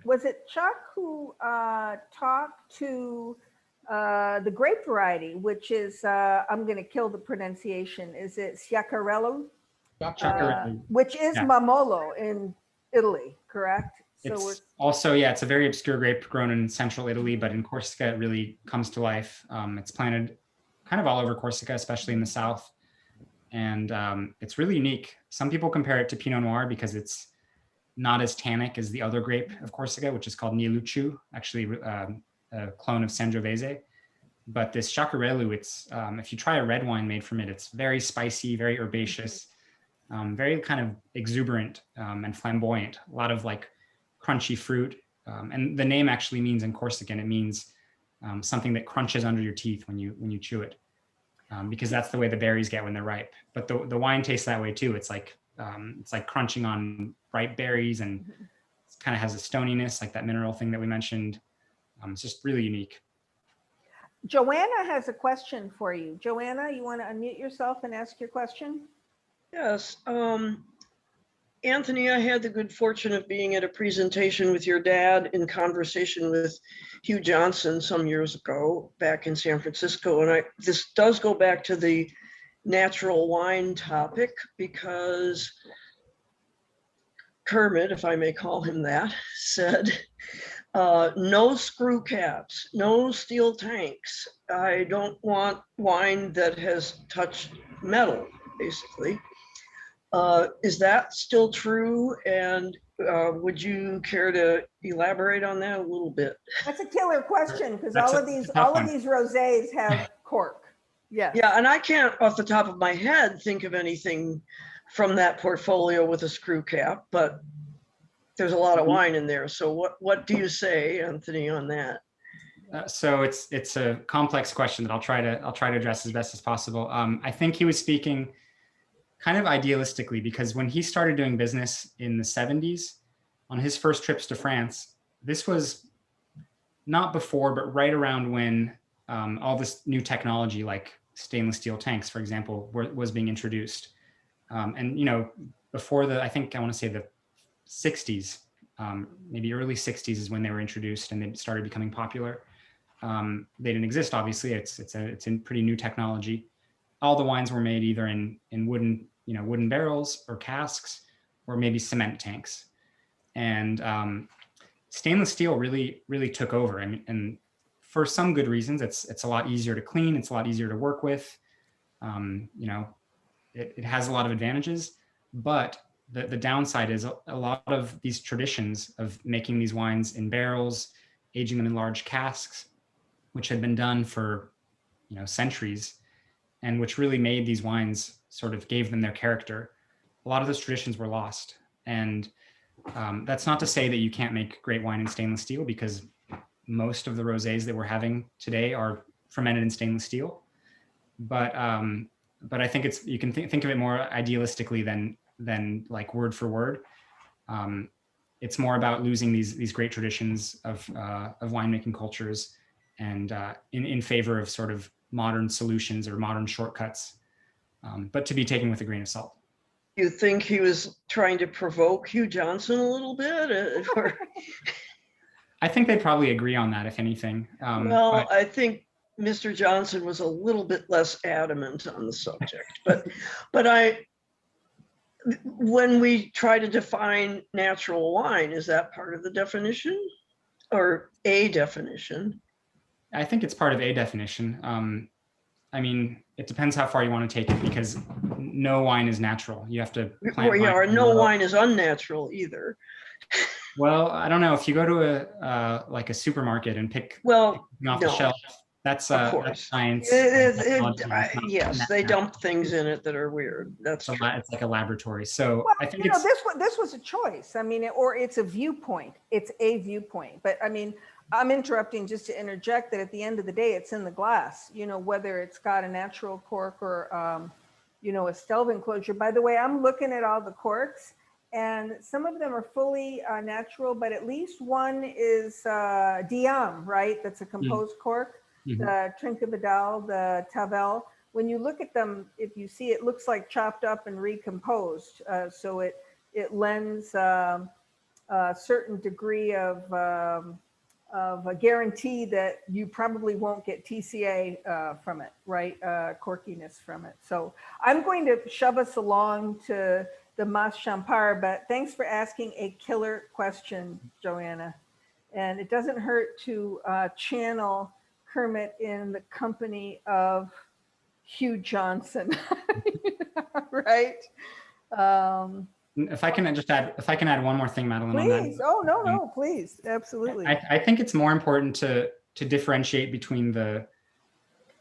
Was it Chuck who talked to the grape variety, which is, I'm going to kill the pronunciation. Is it Sciaccarellu? Sciaccarellu. Which is Mamolo in Italy, correct? It's also, it's a very obscure grape grown in central Italy, but in Corsica, it really comes to life. It's planted kind of all over Corsica, especially in the south. And it's really unique. Some people compare it to Pinot Noir because it's not as tannic as the other grape of Corsica, which is called Nielucciu, actually a clone of Sangiovese. But this Sciaccarellu, it's if you try a red wine made from it, it's very spicy, very herbaceous, very kind of exuberant and flamboyant. A lot of like crunchy fruit. And the name actually means in Corsican, it means something that crunches under your teeth when you chew it. because that's the way the berries get when they're ripe. But the wine tastes that way too. It's like crunching on ripe berries, and it kind of has a stoniness, like that mineral thing that we mentioned. It's just really unique. Joanna has a question for you. Joanna, you want to unmute yourself and ask your question? Yes. Anthony, I had the good fortune of being at a presentation with your dad in conversation with Hugh Johnson some years ago back in San Francisco. And this does go back to the natural wine topic, because Kermit, if I may call him that, said, no screw caps, no steel tanks. I don't want wine that has touched metal, basically. Is that still true? And would you care to elaborate on that a little bit? That's a killer question, because That's all a of these tough one. rosés have cork. Yes. Yeah, and I can't off the top of my head think of anything from that portfolio with a screw cap, but there's a lot of wine in there. So what do you say, Anthony, on that? So it's a complex question that I'll try to address as best as possible. I think he was speaking kind of idealistically, because when he started doing business in the 70s, on his first trips to France, this was not before, but right around when all this new technology, like stainless steel tanks, for example, was being introduced. And, you know, before I want to say the 60s, maybe early 60s is when they were introduced and they started becoming popular. They didn't exist, obviously. It's a pretty new technology. All the wines were made either in wooden barrels or casks, or maybe cement tanks. And stainless steel really took over. And for some good reasons, it's a lot easier to clean. It's a lot easier to work with. It has a lot of advantages, but the downside is a lot of these traditions of making these wines in barrels, aging them in large casks, which had been done for centuries, and which really made these wines, sort of gave them their character. A lot of those traditions were lost. And that's not to say that you can't make great wine in stainless steel, because most of the rosés that we're having today are fermented in stainless steel. But I think you can think of it more idealistically than like word for word. It's more about losing these great traditions of winemaking cultures, and in favor of sort of modern solutions or modern shortcuts, but to be taken with a grain of salt. You think he was trying to provoke Hugh Johnson a little bit? I think they'd probably agree on that, if anything. Well, I think Mr. Johnson was a little bit less adamant on the subject, but when we try to define natural wine, is that part of the definition or a definition? I think it's part of a definition. I mean, it depends how far you want to take it, because no wine is natural. You have to plant wine. Or no wine is unnatural either. Well, I don't know. If you go to a supermarket and pick off the shelf, that's science. Yes, they dump things in it that are weird. It's like a laboratory. So well, I think this was a choice. I mean, or it's a viewpoint. It's a viewpoint. But I mean, I'm interrupting just to interject that at the end of the day, it's in the glass. Whether it's got a natural cork or a Stelvin closure. By the way, I'm looking at all the corks, and some of them are fully natural, but at least one is Diam, right? That's a composed cork. Mm-hmm. The Trinquevedel, the Tavel. When you look at them, if you see, it looks like chopped up and recomposed. So it lends a certain degree of a guarantee that you probably won't get TCA from it, right? Corkiness from it. So I'm going to shove us along to the Mas-Champart, but thanks for asking a killer question, Joanna. And it doesn't hurt to channel Kermit in the company of Hugh Johnson, right? If I can add one more thing, Madeline. Please. On that. Oh, no, please. Absolutely. I think it's more important to differentiate between the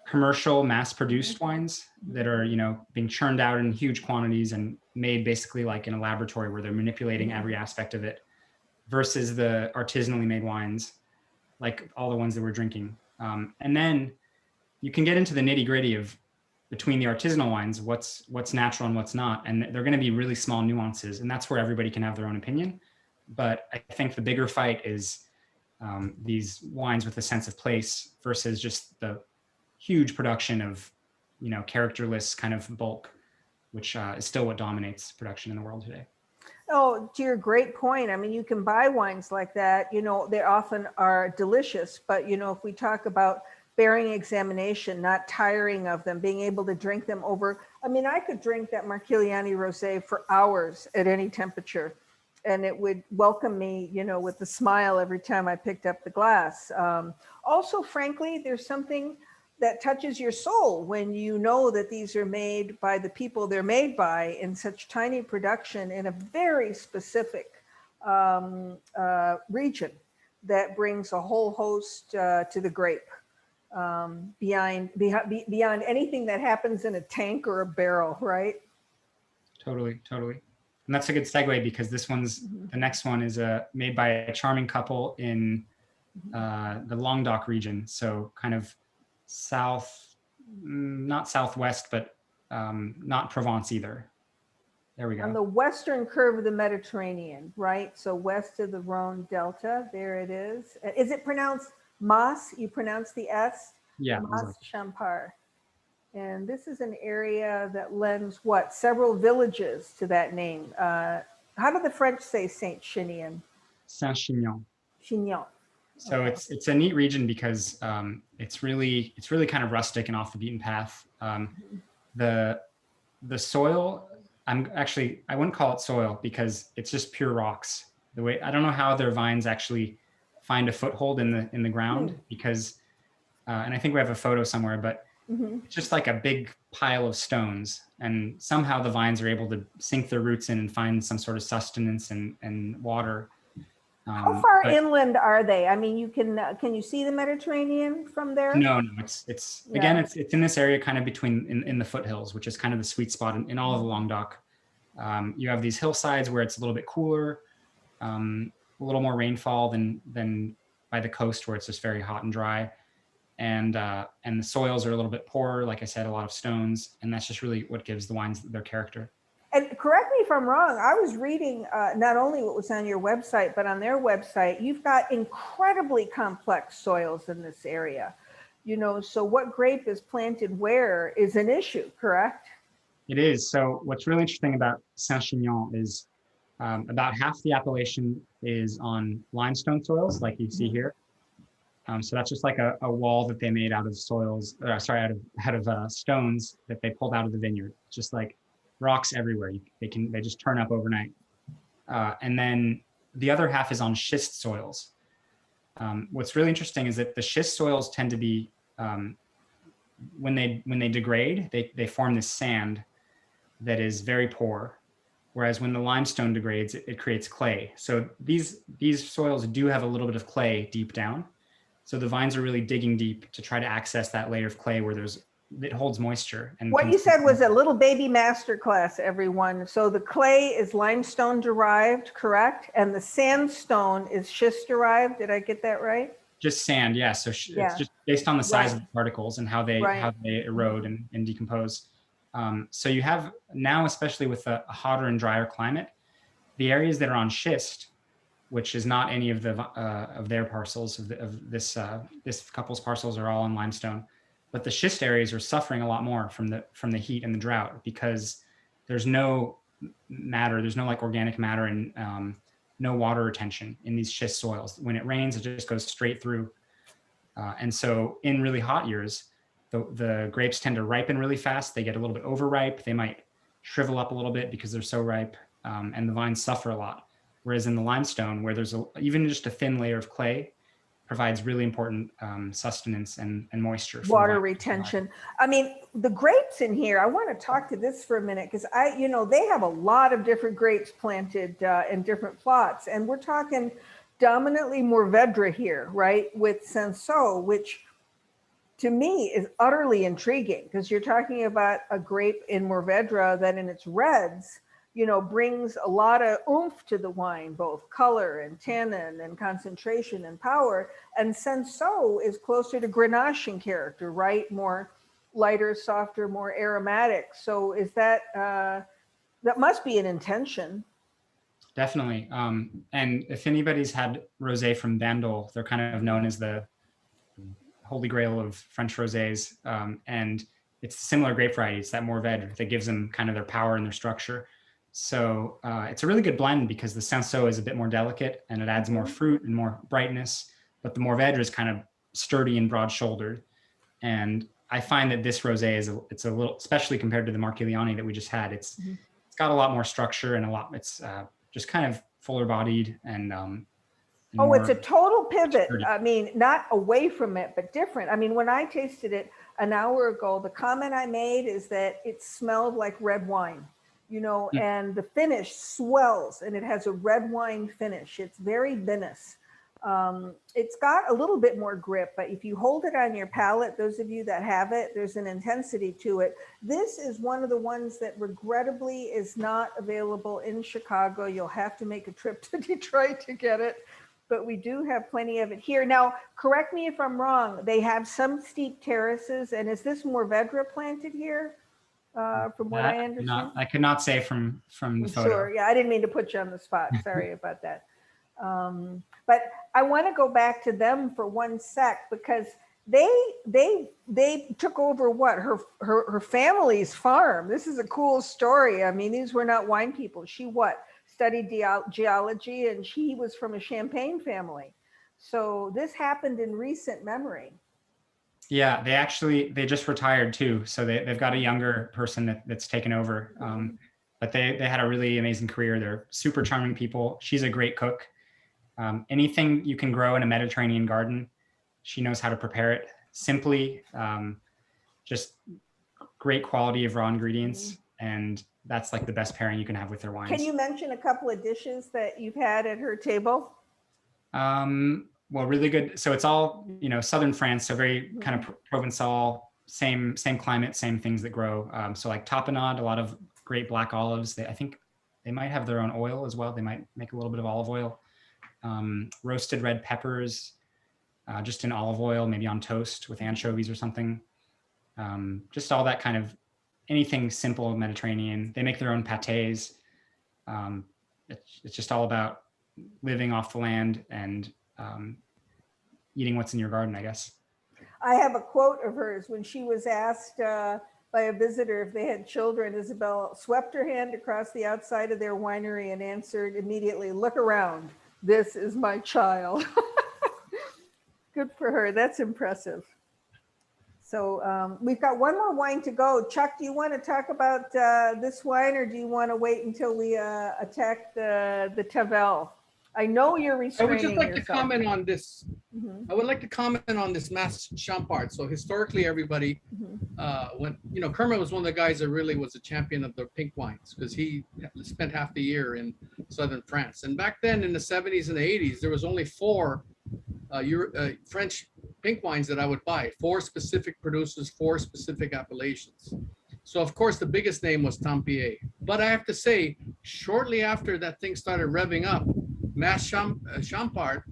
commercial mass-produced wines that are, being churned out in huge quantities and made basically like in a laboratory where they're manipulating every aspect of it, versus the artisanally made wines, like all the ones that we're drinking. And then you can get into the nitty-gritty of between the artisanal wines, what's natural and what's not. And they're going to be really small nuances. And that's where everybody can have their own opinion. But I think the bigger fight is these wines with a sense of place versus just the huge production of, characterless kind of bulk, which is still what dominates production in the world today. Oh, to your great point. I mean, you can buy wines like that, they often are delicious, but, if we talk about bearing examination, not tiring of them, being able to drink them over. I mean, I could drink that Marquiliani Rosé for hours at any temperature, and it would welcome me, with a smile every time I picked up the glass. Also, frankly, there's something that touches your soul when you know that these are made by the people they're made by in such tiny production in a very specific region that brings a whole host to the grape. Beyond anything that happens in a tank or a barrel, right? Totally. And that's a good segue, because the next one is made by a charming couple in the Languedoc region. So kind of not southwest, but not Provence either. There we go. On the western curve of the Mediterranean, right? So west of the Rhone Delta, there it is. Is it pronounced Mas? You pronounce the S? Yeah. Mas-Champart. And this is an area that lends several villages to that name. How do the French say Saint-Chinian? Saint-Chinian. Chinian. So Okay. it's a neat region because it's really kind of rustic and off the beaten path. The soil, I wouldn't call it soil because it's just pure rocks. I don't know how their vines actually find a foothold in the ground, because and I think we have a photo somewhere, but it's just like a big pile of stones, and somehow the vines are able to sink their roots in and find some sort of sustenance and water. How far inland are they? I mean, can you see the Mediterranean from there? No, it's again, it's in this area kind of between in the foothills, which is kind of the sweet spot in all of the Languedoc. You have these hillsides where it's a little bit cooler, a little more rainfall than by the coast where it's just very hot and dry. And the soils are a little bit poorer, like I said, a lot of stones, and that's just really what gives the wines their character. And correct me if I'm wrong, I was reading not only what was on your website, but on their website, you've got incredibly complex soils in this area. So what grape is planted where is an issue, correct? It is. So what's really interesting about Saint-Chinian is about half the appellation is on limestone soils, like you see here. So that's just like a wall that they made out of stones that they pulled out of the vineyard. Just like rocks everywhere. They just turn up overnight. And then the other half is on schist soils. What's really interesting is that the schist soils tend to be, when they degrade, they form this sand that is very poor. Whereas when the limestone degrades, it creates clay. So these soils do have a little bit of clay deep down. So the vines are really digging deep to try to access that layer of clay where it holds moisture. And what you said was a little baby masterclass, everyone. So the clay is limestone derived, correct? And the sandstone is schist derived. Did I get that right? Just sand, yeah. So it's just based on the size of the particles and how they erode and decompose. So you have now, especially with a hotter and drier climate, the areas that are on schist, which is not any of their parcels of this couple's parcels are all on limestone, but the schist areas are suffering a lot more from the heat and the drought because there's no matter, there's no like organic matter and no water retention in these schist soils. When it rains, it just goes straight through, and so in really hot years, the grapes tend to ripen really fast. They get a little bit overripe. They might shrivel up a little bit because they're so ripe, and the vines suffer a lot. Whereas in the limestone, where there's even just a thin layer of clay, provides really important sustenance and moisture. Water retention. I mean, the grapes in here, I want to talk to this for a minute because they have a lot of different grapes planted in different plots. And we're talking dominantly Mourvèdre here, right? With Cinsault, which to me is utterly intriguing because you're talking about a grape in Mourvèdre that in its reds, brings a lot of oomph to the wine, both color and tannin and concentration and power. And Cinsault is closer to Grenache in character, right? More lighter, softer, more aromatic. So is that, that must be an intention. Definitely. And if anybody's had rosé from Bandol, they're kind of known as the holy grail of French rosés. And it's similar grape variety. It's that Mourvèdre that gives them kind of their power and their structure. So it's a really good blend because the Cinsault is a bit more delicate and it adds more fruit and more brightness, but the Mourvèdre is kind of sturdy and broad-shouldered. And I find that this rosé is it's a little, especially compared to the Marquiliani that we just had, it's got a lot more structure and it's just kind of fuller bodied and Oh, it's a total pivot. sturdy. I mean, not away from it, but different. I mean, when I tasted it an hour ago, the comment I made is that it smelled like red wine, you know, and the finish swells and it has a red wine finish. It's very vinous. It's got a little bit more grip, but if you hold it on your palate, those of you that have it, there's an intensity to it. This is one of the ones that regrettably is not available in Chicago. You'll have to make a trip to Detroit to get it, but we do have plenty of it here. Now, correct me if I'm wrong. They have some steep terraces, and is this Mourvèdre planted here? From what I understand? I could not say from the photo. Sure, yeah, I didn't mean to put you on the spot. Sorry about that. But I want to go back to them for one sec because they took over what her family's farm. This is a cool story. I mean, these were not wine people. She studied geology, and he was from a Champagne family. So this happened in recent memory. Yeah, they just retired too. So they've got a younger person that's taken over. But they had a really amazing career. They're super charming people. She's a great cook. Anything you can grow in a Mediterranean garden, she knows how to prepare it simply, just great quality of raw ingredients. And that's like the best pairing you can have with their wines. Can you mention a couple of dishes that you've had at her table? Well, really good. So it's all, Southern France. So very kind of Provençal, same climate, same things that grow. So like tapenade, a lot of great black olives. I think they might have their own oil as well. They might make a little bit of olive oil. Roasted red peppers, just in olive oil, maybe on toast with anchovies or something. Just all that kind of anything simple Mediterranean. They make their own pâtés. It's just all about living off the land and eating what's in your garden, I guess. I have a quote of hers when she was asked by a visitor if they had children. Isabel swept her hand across the outside of their winery and answered immediately, "Look around. This is my child." Good for her. That's impressive. So we've got one more wine to go. Chuck, do you want to talk about this wine, or do you want to wait until we attack the Tavel? I know you're I restraining would just like to yourself. comment on this. I would like to comment on this Mas-Champart. So historically, everybody, when Kermit was one of the guys that really was a champion of the pink wines because he spent half the year in southern France. And back then, in the 70s and the 80s, there was only 4 French pink wines that I would buy. 4 specific producers, 4 specific appellations. So of course, the biggest name was Tempier. But I have to say, shortly after that thing started revving up, Mas-Champart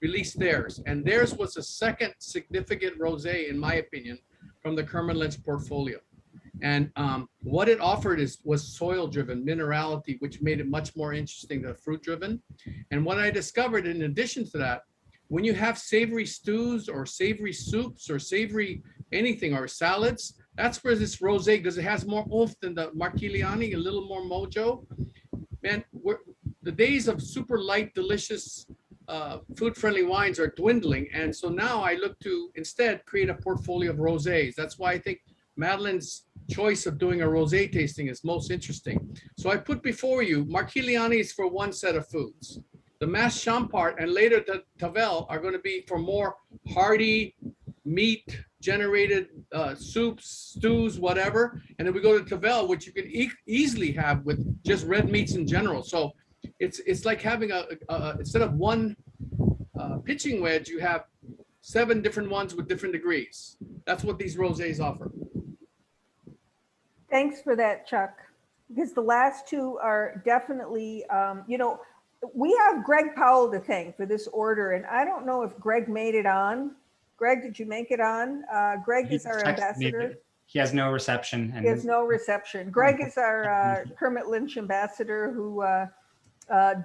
released theirs, and theirs was the second significant rosé, in my opinion, from the Kermit Lynch portfolio. And what it offered was soil-driven minerality, which made it much more interesting than fruit-driven. And what I discovered in addition to that, when you have savory stews or savory soups or savory anything or salads, that's where this rosé, because it has more oomph than the Marquiliani, a little more mojo. Man, the days of super light, delicious, food-friendly wines are dwindling. And so now I look to instead create a portfolio of rosés. That's why I think Madeline's choice of doing a rosé tasting is most interesting. So I put before you Marquiliani's for one set of foods. The Mas-Champart and later the Tavel are going to be for more hearty, meat-generated soups, stews, whatever. And then we go to Tavel, which you can easily have with just red meats in general. So it's like having instead of one pitching wedge, you have 7 different ones with different degrees. That's what these rosés offer. Thanks for that, Chuck, because the last 2 are definitely, we have Greg Powell to thank for this order, and I don't know if Greg made it on. Greg, did you make it on? Greg is our ambassador. he has no reception. And He has no reception. Greg is our Kermit Lynch ambassador who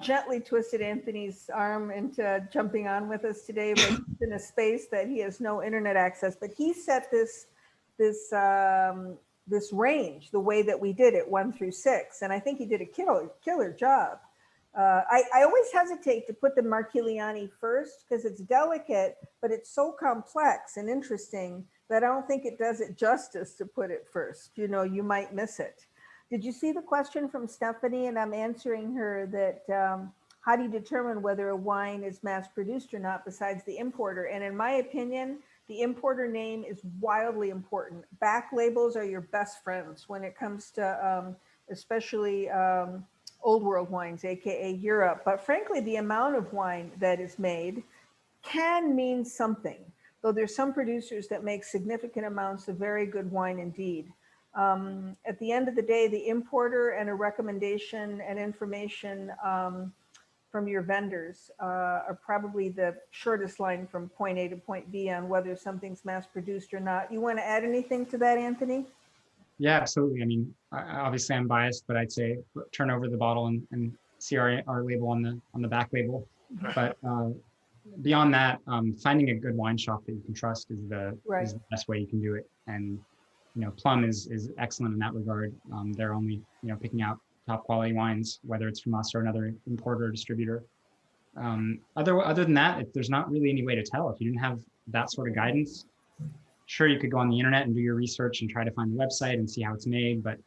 gently twisted Anthony's arm into jumping on with us today, but he's in a space that he has no internet access. But he set this range the way that we did it, 1 through 6, and I think he did a killer job. I always hesitate to put the Marquiliani first because it's delicate, but it's so complex and interesting that I don't think it does it justice to put it first. You know, you might miss it. Did you see the question from Stephanie? And I'm answering her that how do you determine whether a wine is mass produced or not besides the importer? And in my opinion, the importer name is wildly important. Back labels are your best friends when it comes to especially old world wines, AKA Europe. But frankly, the amount of wine that is made can mean something, though there's some producers that make significant amounts of very good wine indeed. At the end of the day, the importer and a recommendation and information from your vendors are probably the shortest line from point A to point B on whether something's mass produced or not. You want to add anything to that, Anthony? Yeah, absolutely. I mean, obviously I'm biased, but I'd say turn over the bottle and see our label on the back label. But beyond that, finding a good wine shop that you can trust is the best way you can do it. And you know, Plum is excellent in that regard. They're only picking out top quality wines, whether it's from us or another importer or distributor. Other than that, there's not really any way to tell. If you didn't have that sort of guidance, sure, you could go on the internet and do your research and try to find the website and see how it's made. But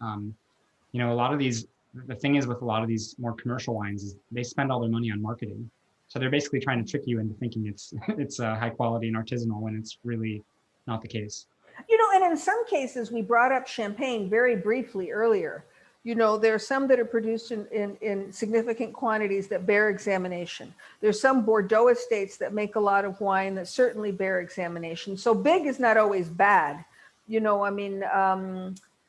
you know, a lot of these, the thing is with a lot of these more commercial wines is they spend all their money on marketing. So they're basically trying to trick you into thinking it's high quality and artisanal when it's really not the case. You know, and in some cases, we brought up champagne very briefly earlier. You know, there are some that are produced in significant quantities that bear examination. There's some Bordeaux estates that make a lot of wine that certainly bear examination. So big is not always bad. You know, I mean,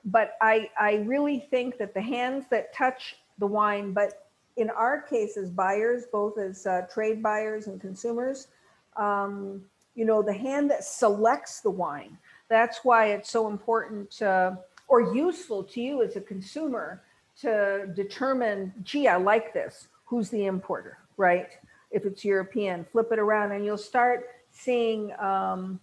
but I really think that the hands that touch the wine, but in our case as buyers, both as trade buyers and consumers, you know, the hand that selects the wine, that's why it's so important or useful to you as a consumer to determine, gee, I like this. Who's the importer, right? If it's European, flip it around and you'll start seeing a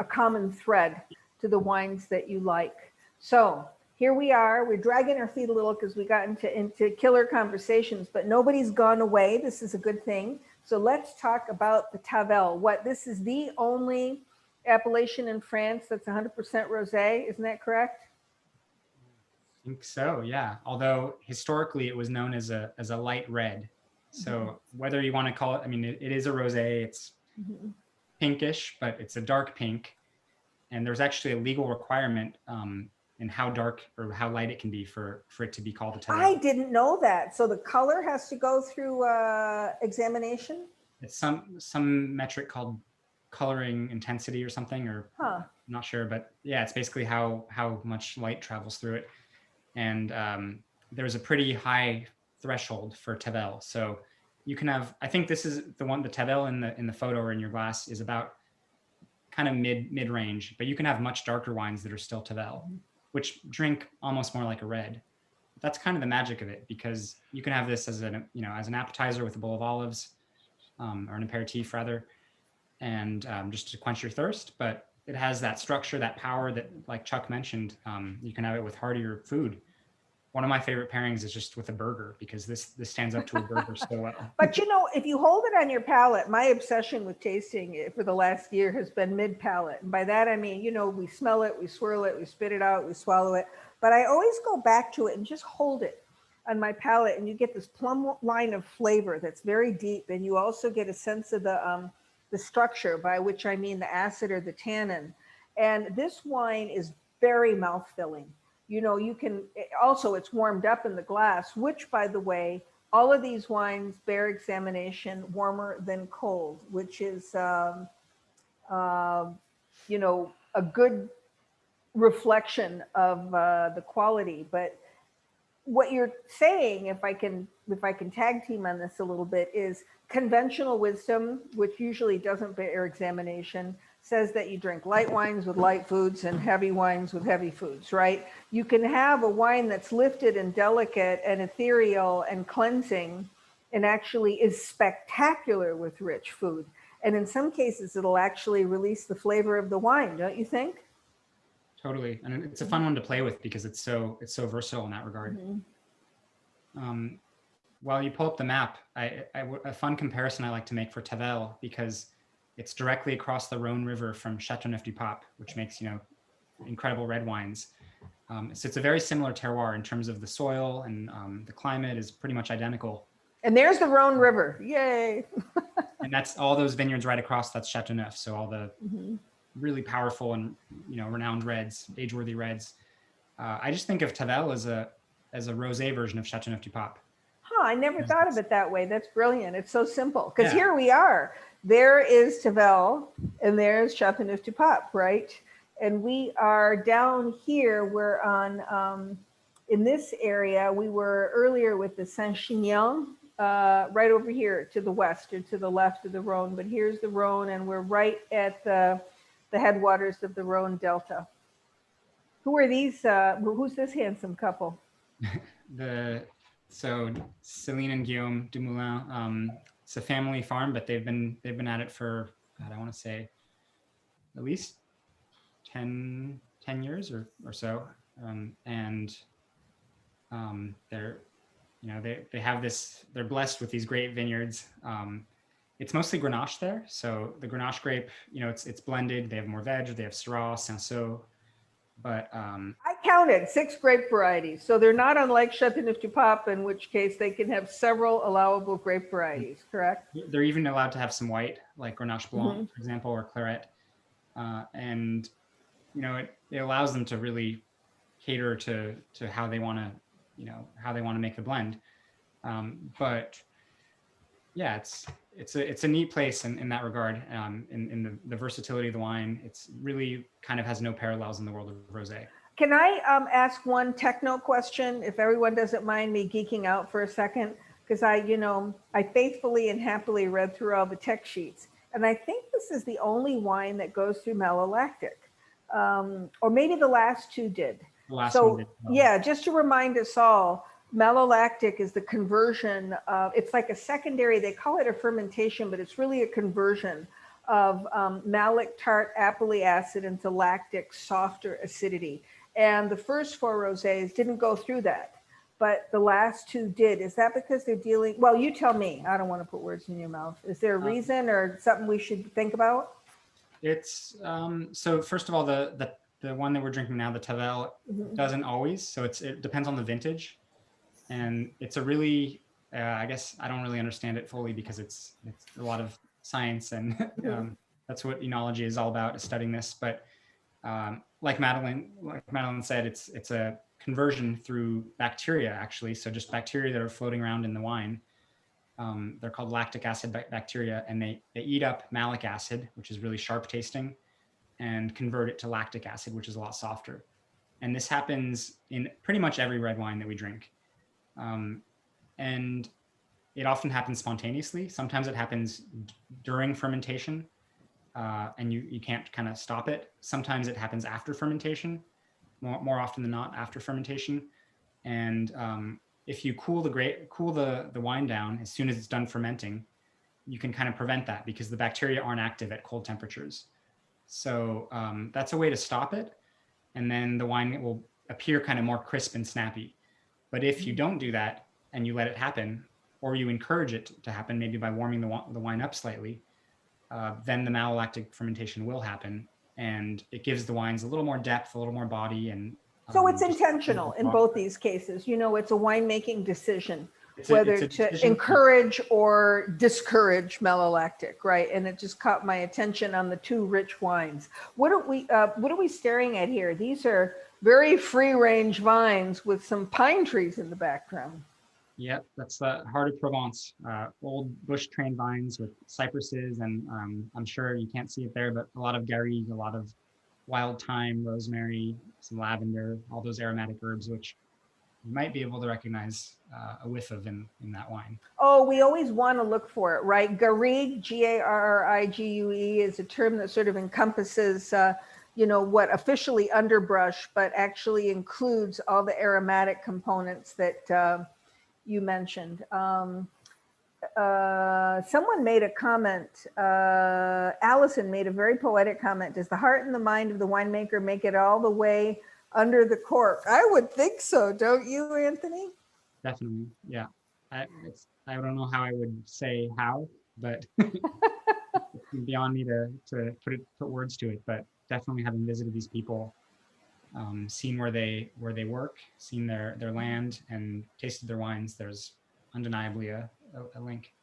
common thread to the wines that you like. So here we are. We're dragging our feet a little because we got into killer conversations, but nobody's gone away. This is a good thing. So let's talk about the Tavel. This is the only appellation in France that's 100% rosé, isn't that correct? I think so, yeah. Although historically it was known as a light red. So whether you want to call it, I mean, it is a rosé. It's pinkish, but it's a dark pink. And there's actually a legal requirement in how dark or how light it can be for it to be called a Tavel. I didn't know that. So the color has to go through examination? It's some metric called coloring intensity or something, or I'm not sure, but yeah, it's basically how much light travels through it. And there's a pretty high threshold for Tavel. So you can have, I think this is the Tavel in the photo or in your glass is about kind of mid range, but you can have much darker wines that are still Tavel, which drink almost more like a red. That's kind of the magic of it, because you can have this as as an appetizer with a bowl of olives, or an aperitif rather, and just to quench your thirst. But it has that structure, that power that, like Chuck mentioned, you can have it with heartier food. One of my favorite pairings is just with a burger, because this stands up to a burger so well. But you know, if you hold it on your palate, my obsession with tasting it for the last year has been mid-palate. And by that, I mean, you know, we smell it, we swirl it, we spit it out, we swallow it. But I always go back to it and just hold it on my palate, and you get this plumb line of flavor that's very deep. And you also get a sense of the structure, by which I mean the acid or the tannin. And this wine is very mouth-filling. You know, you can also, it's warmed up in the glass, which, by the way, all of these wines bear examination warmer than cold, which is, you know, a good reflection of the quality. But what you're saying, if I can tag team on this a little bit, is conventional wisdom, which usually doesn't bear examination, says that you drink light wines with light foods and heavy wines with heavy foods, right? You can have a wine that's lifted and delicate and ethereal and cleansing and actually is spectacular with rich food. And in some cases, it'll actually release the flavor of the wine, don't you think? Totally. And it's a fun one to play with because it's so versatile in that regard. While you pull up the map, a fun comparison I like to make for Tavel, because it's directly across the Rhone River from Châteauneuf-du-Pape, which makes, incredible red wines. So it's a very similar terroir in terms of the soil, and the climate is pretty much identical. And there's the Rhone River. Yay. And that's all those vineyards right across, that's Châteauneuf. So all the really powerful and, renowned reds, age-worthy reds. I just think of Tavel as a rosé version of Châteauneuf-du-Pape. Huh, I never thought of it that way. That's brilliant. It's so simple. Because here we are. There is Tavel and there's Châteauneuf-du-Pape, right? And we are down here. We're on, in this area, we were earlier with the Saint-Chinian, right over here to the west or to the left of the Rhone. But here's the Rhone, and we're right at the headwaters of the Rhone Delta. Who are these? Who's this handsome couple? So Céline and Guillaume Dumoulin, it's a family farm, but they've been at it for, God, I want to say at least 10 years or so. They're, they have this, they're blessed with these great vineyards. It's mostly Grenache there. So the Grenache grape, it's blended. They have Mourvèdre, they have Syrah, Cinsault. But I counted 6 grape varieties. So they're not unlike Châteauneuf-du-Pape, in which case they can have several allowable grape varieties, correct? They're even allowed to have some white, like Grenache Blanc, for example, or Claret. And, it allows them to really cater to how they want to, how they want to make the blend. But yeah, it's a neat place in that regard. In the versatility of the wine, it's really kind of has no parallels in the world of rosé. Can I ask one techno question, if everyone doesn't mind me geeking out for a second? Because I faithfully and happily read through all the tech sheets, and I think this is the only wine that goes through malolactic, or maybe the last 2 did. The last one did. Yeah, just to remind us all, malolactic is the conversion of, it's like a secondary, they call it a fermentation, but it's really a conversion of malic tart appley acid into lactic softer acidity. And the first 4 rosés didn't go through that, but the last 2 did. Is that because they're dealing, well, you tell me, I don't want to put words in your mouth. Is there a reason or something we should think about? It's, so first of all, the one that we're drinking now, the Tavel, doesn't always, so it depends on the vintage. And it's a really, I guess I don't really understand it fully because it's a lot of science, and that's what enology is all about, is studying this. But like Madeline said, it's a conversion through bacteria, actually. So just bacteria that are floating around in the wine. They're called lactic acid bacteria, and they eat up malic acid, which is really sharp tasting, and convert it to lactic acid, which is a lot softer. And this happens in pretty much every red wine that we drink. And it often happens spontaneously. Sometimes it happens during fermentation, and you can't kind of stop it. Sometimes it happens after fermentation, more often than not after fermentation. And if you cool the wine down as soon as it's done fermenting, you can kind of prevent that because the bacteria aren't active at cold temperatures. So that's a way to stop it. And then the wine will appear kind of more crisp and snappy. But if you don't do that and you let it happen, or you encourage it to happen, maybe by warming the wine up slightly, then the malolactic fermentation will happen, and it gives the wines a little more depth, a little more body. And so it's intentional in both these cases. It's a winemaking decision whether to encourage or discourage malolactic, right? And it just caught my attention on the 2 rich wines. What are we staring at here? These are very free range vines with some pine trees in the background. Yep, that's the heart of Provence. Old bush trained vines with cypresses, and I'm sure you can't see it there, but a lot of garrigue, a lot of wild thyme, rosemary, some lavender, all those aromatic herbs, which you might be able to recognize a whiff of in that wine. Oh, we always want to look for it, right? Garrigue, Garrigue, is a term that sort of encompasses, what officially underbrush, but actually includes all the aromatic components that you mentioned. Someone made a comment, Allison made a very poetic comment. Does the heart and the mind of the winemaker make it all the way under the cork? I would think so, don't you, Anthony? Definitely, yeah. I don't know how I would say how, but it's beyond me to put words to it. But definitely, having visited these people, seen where they work, seen their land, and tasted their wines, there's undeniably a link.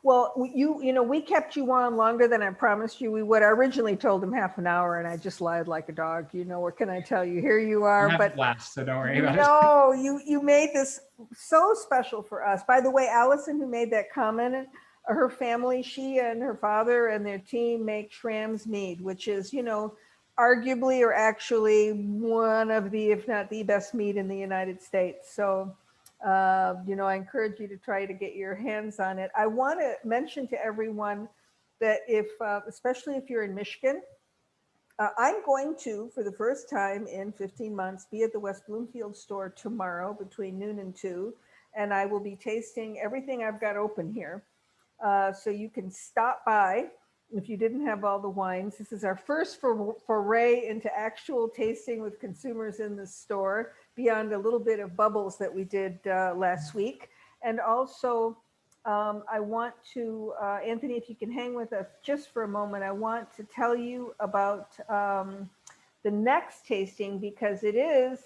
Well, we kept you on longer than I promised you we would. I originally told him half an hour, and I just lied like a dog. What can I tell you? Here you are. But last, so don't worry about it. No, you made this so special for us. By the way, Allison, who made that comment, her family, she and her father and their team make Schramm's mead, which is, arguably or actually one of the, if not the best mead in the United States. So, I encourage you to try to get your hands on it. I want to mention to everyone that especially if you're in Michigan, I'm going to, for the first time in 15 months, be at the West Bloomfield store tomorrow between noon and 2, and I will be tasting everything I've got open here. So you can stop by if you didn't have all the wines. This is our first foray into actual tasting with consumers in the store, beyond a little bit of bubbles that we did last week. And also, I want to, Anthony, if you can hang with us just for a moment, I want to tell you about the next tasting, because it is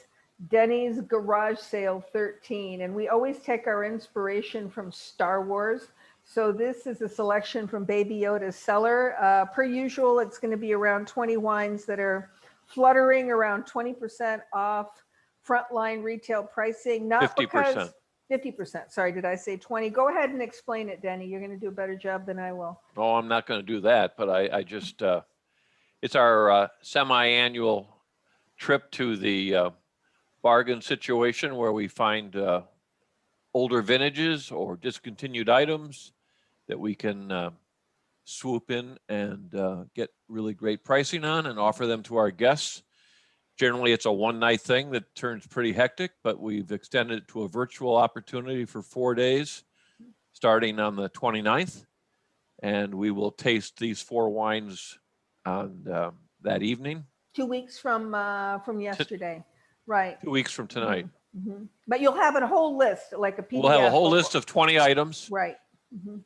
Denny's Garage Sale 13. And we always take our inspiration from Star Wars. So this is a selection from Baby Yoda's cellar. Per usual, it's going to be around 20 wines that are fluttering around 20% off frontline retail pricing. Not 50%. 50%. Sorry, did I say 20? Go ahead and explain it, Denny. You're going to do a better job than I will. Oh, I'm not going to do that, but I just, it's our semi-annual trip to the bargain situation where we find older vintages or discontinued items that we can swoop in and get really great pricing on and offer them to our guests. Generally, it's a one-night thing that turns pretty hectic, but we've extended it to a virtual opportunity for 4 days, starting on the 29th. And we will taste these 4 wines on that evening. 2 weeks from yesterday, right? 2 weeks from tonight. Mm-hmm. But you'll have a whole list, like a PDF. We'll have a whole list of 20 items. Right. Mm-hmm.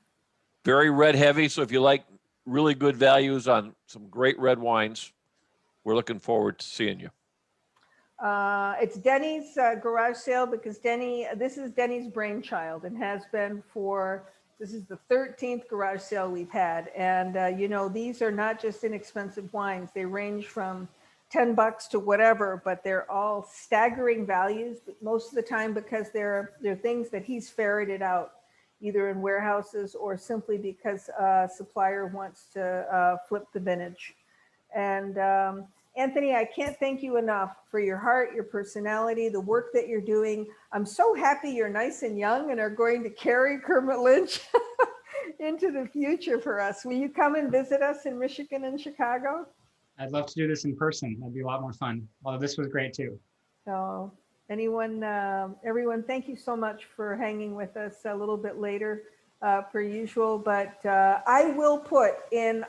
Very red heavy. So if you like really good values on some great red wines, we're looking forward to seeing you. It's Denny's garage sale, because this is Denny's brainchild and has been this is the 13th garage sale we've had. And, these are not just inexpensive wines. They range from $10 to whatever, but they're all staggering values, but most of the time because they're things that he's ferreted out, either in warehouses or simply because a supplier wants to flip the vintage. And Anthony, I can't thank you enough for your heart, your personality, the work that you're doing. I'm so happy you're nice and young and are going to carry Kermit Lynch into the future for us. Will you come and visit us in Michigan and Chicago? I'd love to do this in person. That'd be a lot more fun. Although this was great too. So everyone, thank you so much for hanging with us a little bit later per usual, but I will put in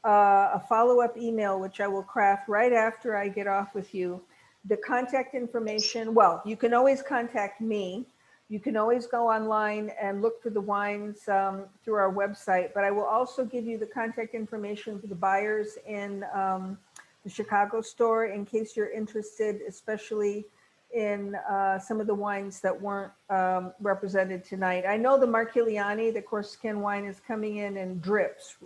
a follow-up email, which I will craft right after I get off with you. The contact information, well, you can always contact me. You can always go online and look for the wines through our website, but I will also give you the contact information for the buyers in the Chicago store in case you're interested, especially in some of the wines that weren't represented tonight. I know the Marquiliani, the Corsican wine, is coming in drips,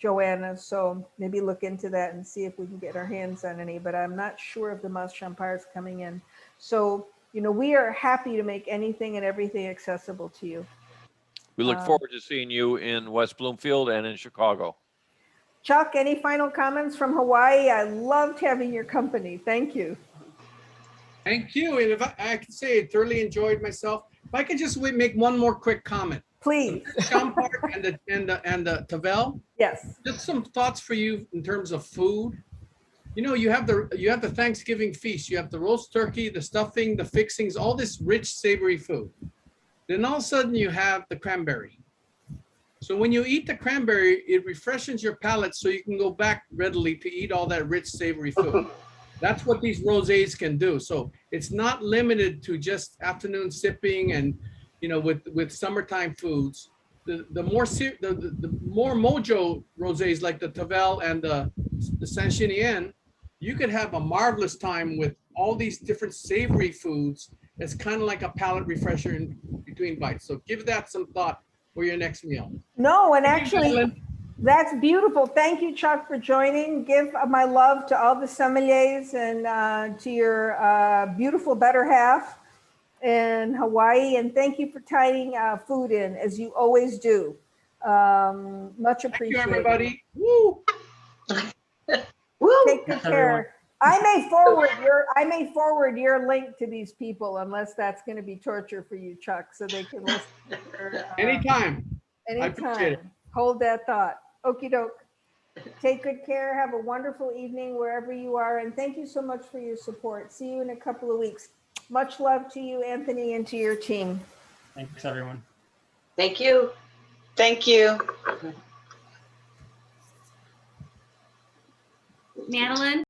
Joanna, so maybe look into that and see if we can get our hands on any, but I'm not sure if the Mas-Champart is coming in. So, we are happy to make anything and everything accessible to you. We look forward to seeing you in West Bloomfield and in Chicago. Chuck, any final comments from Hawaii? I loved having your company. Thank you. Thank you. And if I could say I thoroughly enjoyed myself. If I could just make one more quick comment. Please. Champart and the Tavel, Yes. just some thoughts for you in terms of food. You know, you have the Thanksgiving feast, you have the roast turkey, the stuffing, the fixings, all this rich, savory food. Then all of a sudden you have the cranberry. So when you eat the cranberry, it refreshes your palate so you can go back readily to eat all that rich, savory food. That's what these rosés can do. So it's not limited to just afternoon sipping and, you know, with summertime foods. The more mojo rosés like the Tavel and the Saint-Chinian, you could have a marvelous time with all these different savory foods. It's kind of like a palate refresher in between bites. So give that some thought for your next meal. No, and Thank you, actually, Ghislaine. that's beautiful. Thank you, Chuck, for joining. Give my love to all the sommeliers and to your beautiful better half in Hawaii. And thank you for tying food in, as you always do. Much Thank you, appreciated. everybody. Woo! Woo! Take good care. I may forward your link to these people, unless that's going to be torture for you, Chuck, so they can listen. Anytime. I appreciate it. Anytime. Hold that thought. Okie doke. Take good care. Have a wonderful evening wherever you are. And thank you so much for your support. See you in a couple of weeks. Much love to you, Anthony, and to your team. Thanks, everyone. Thank you. Thank you. Madeline?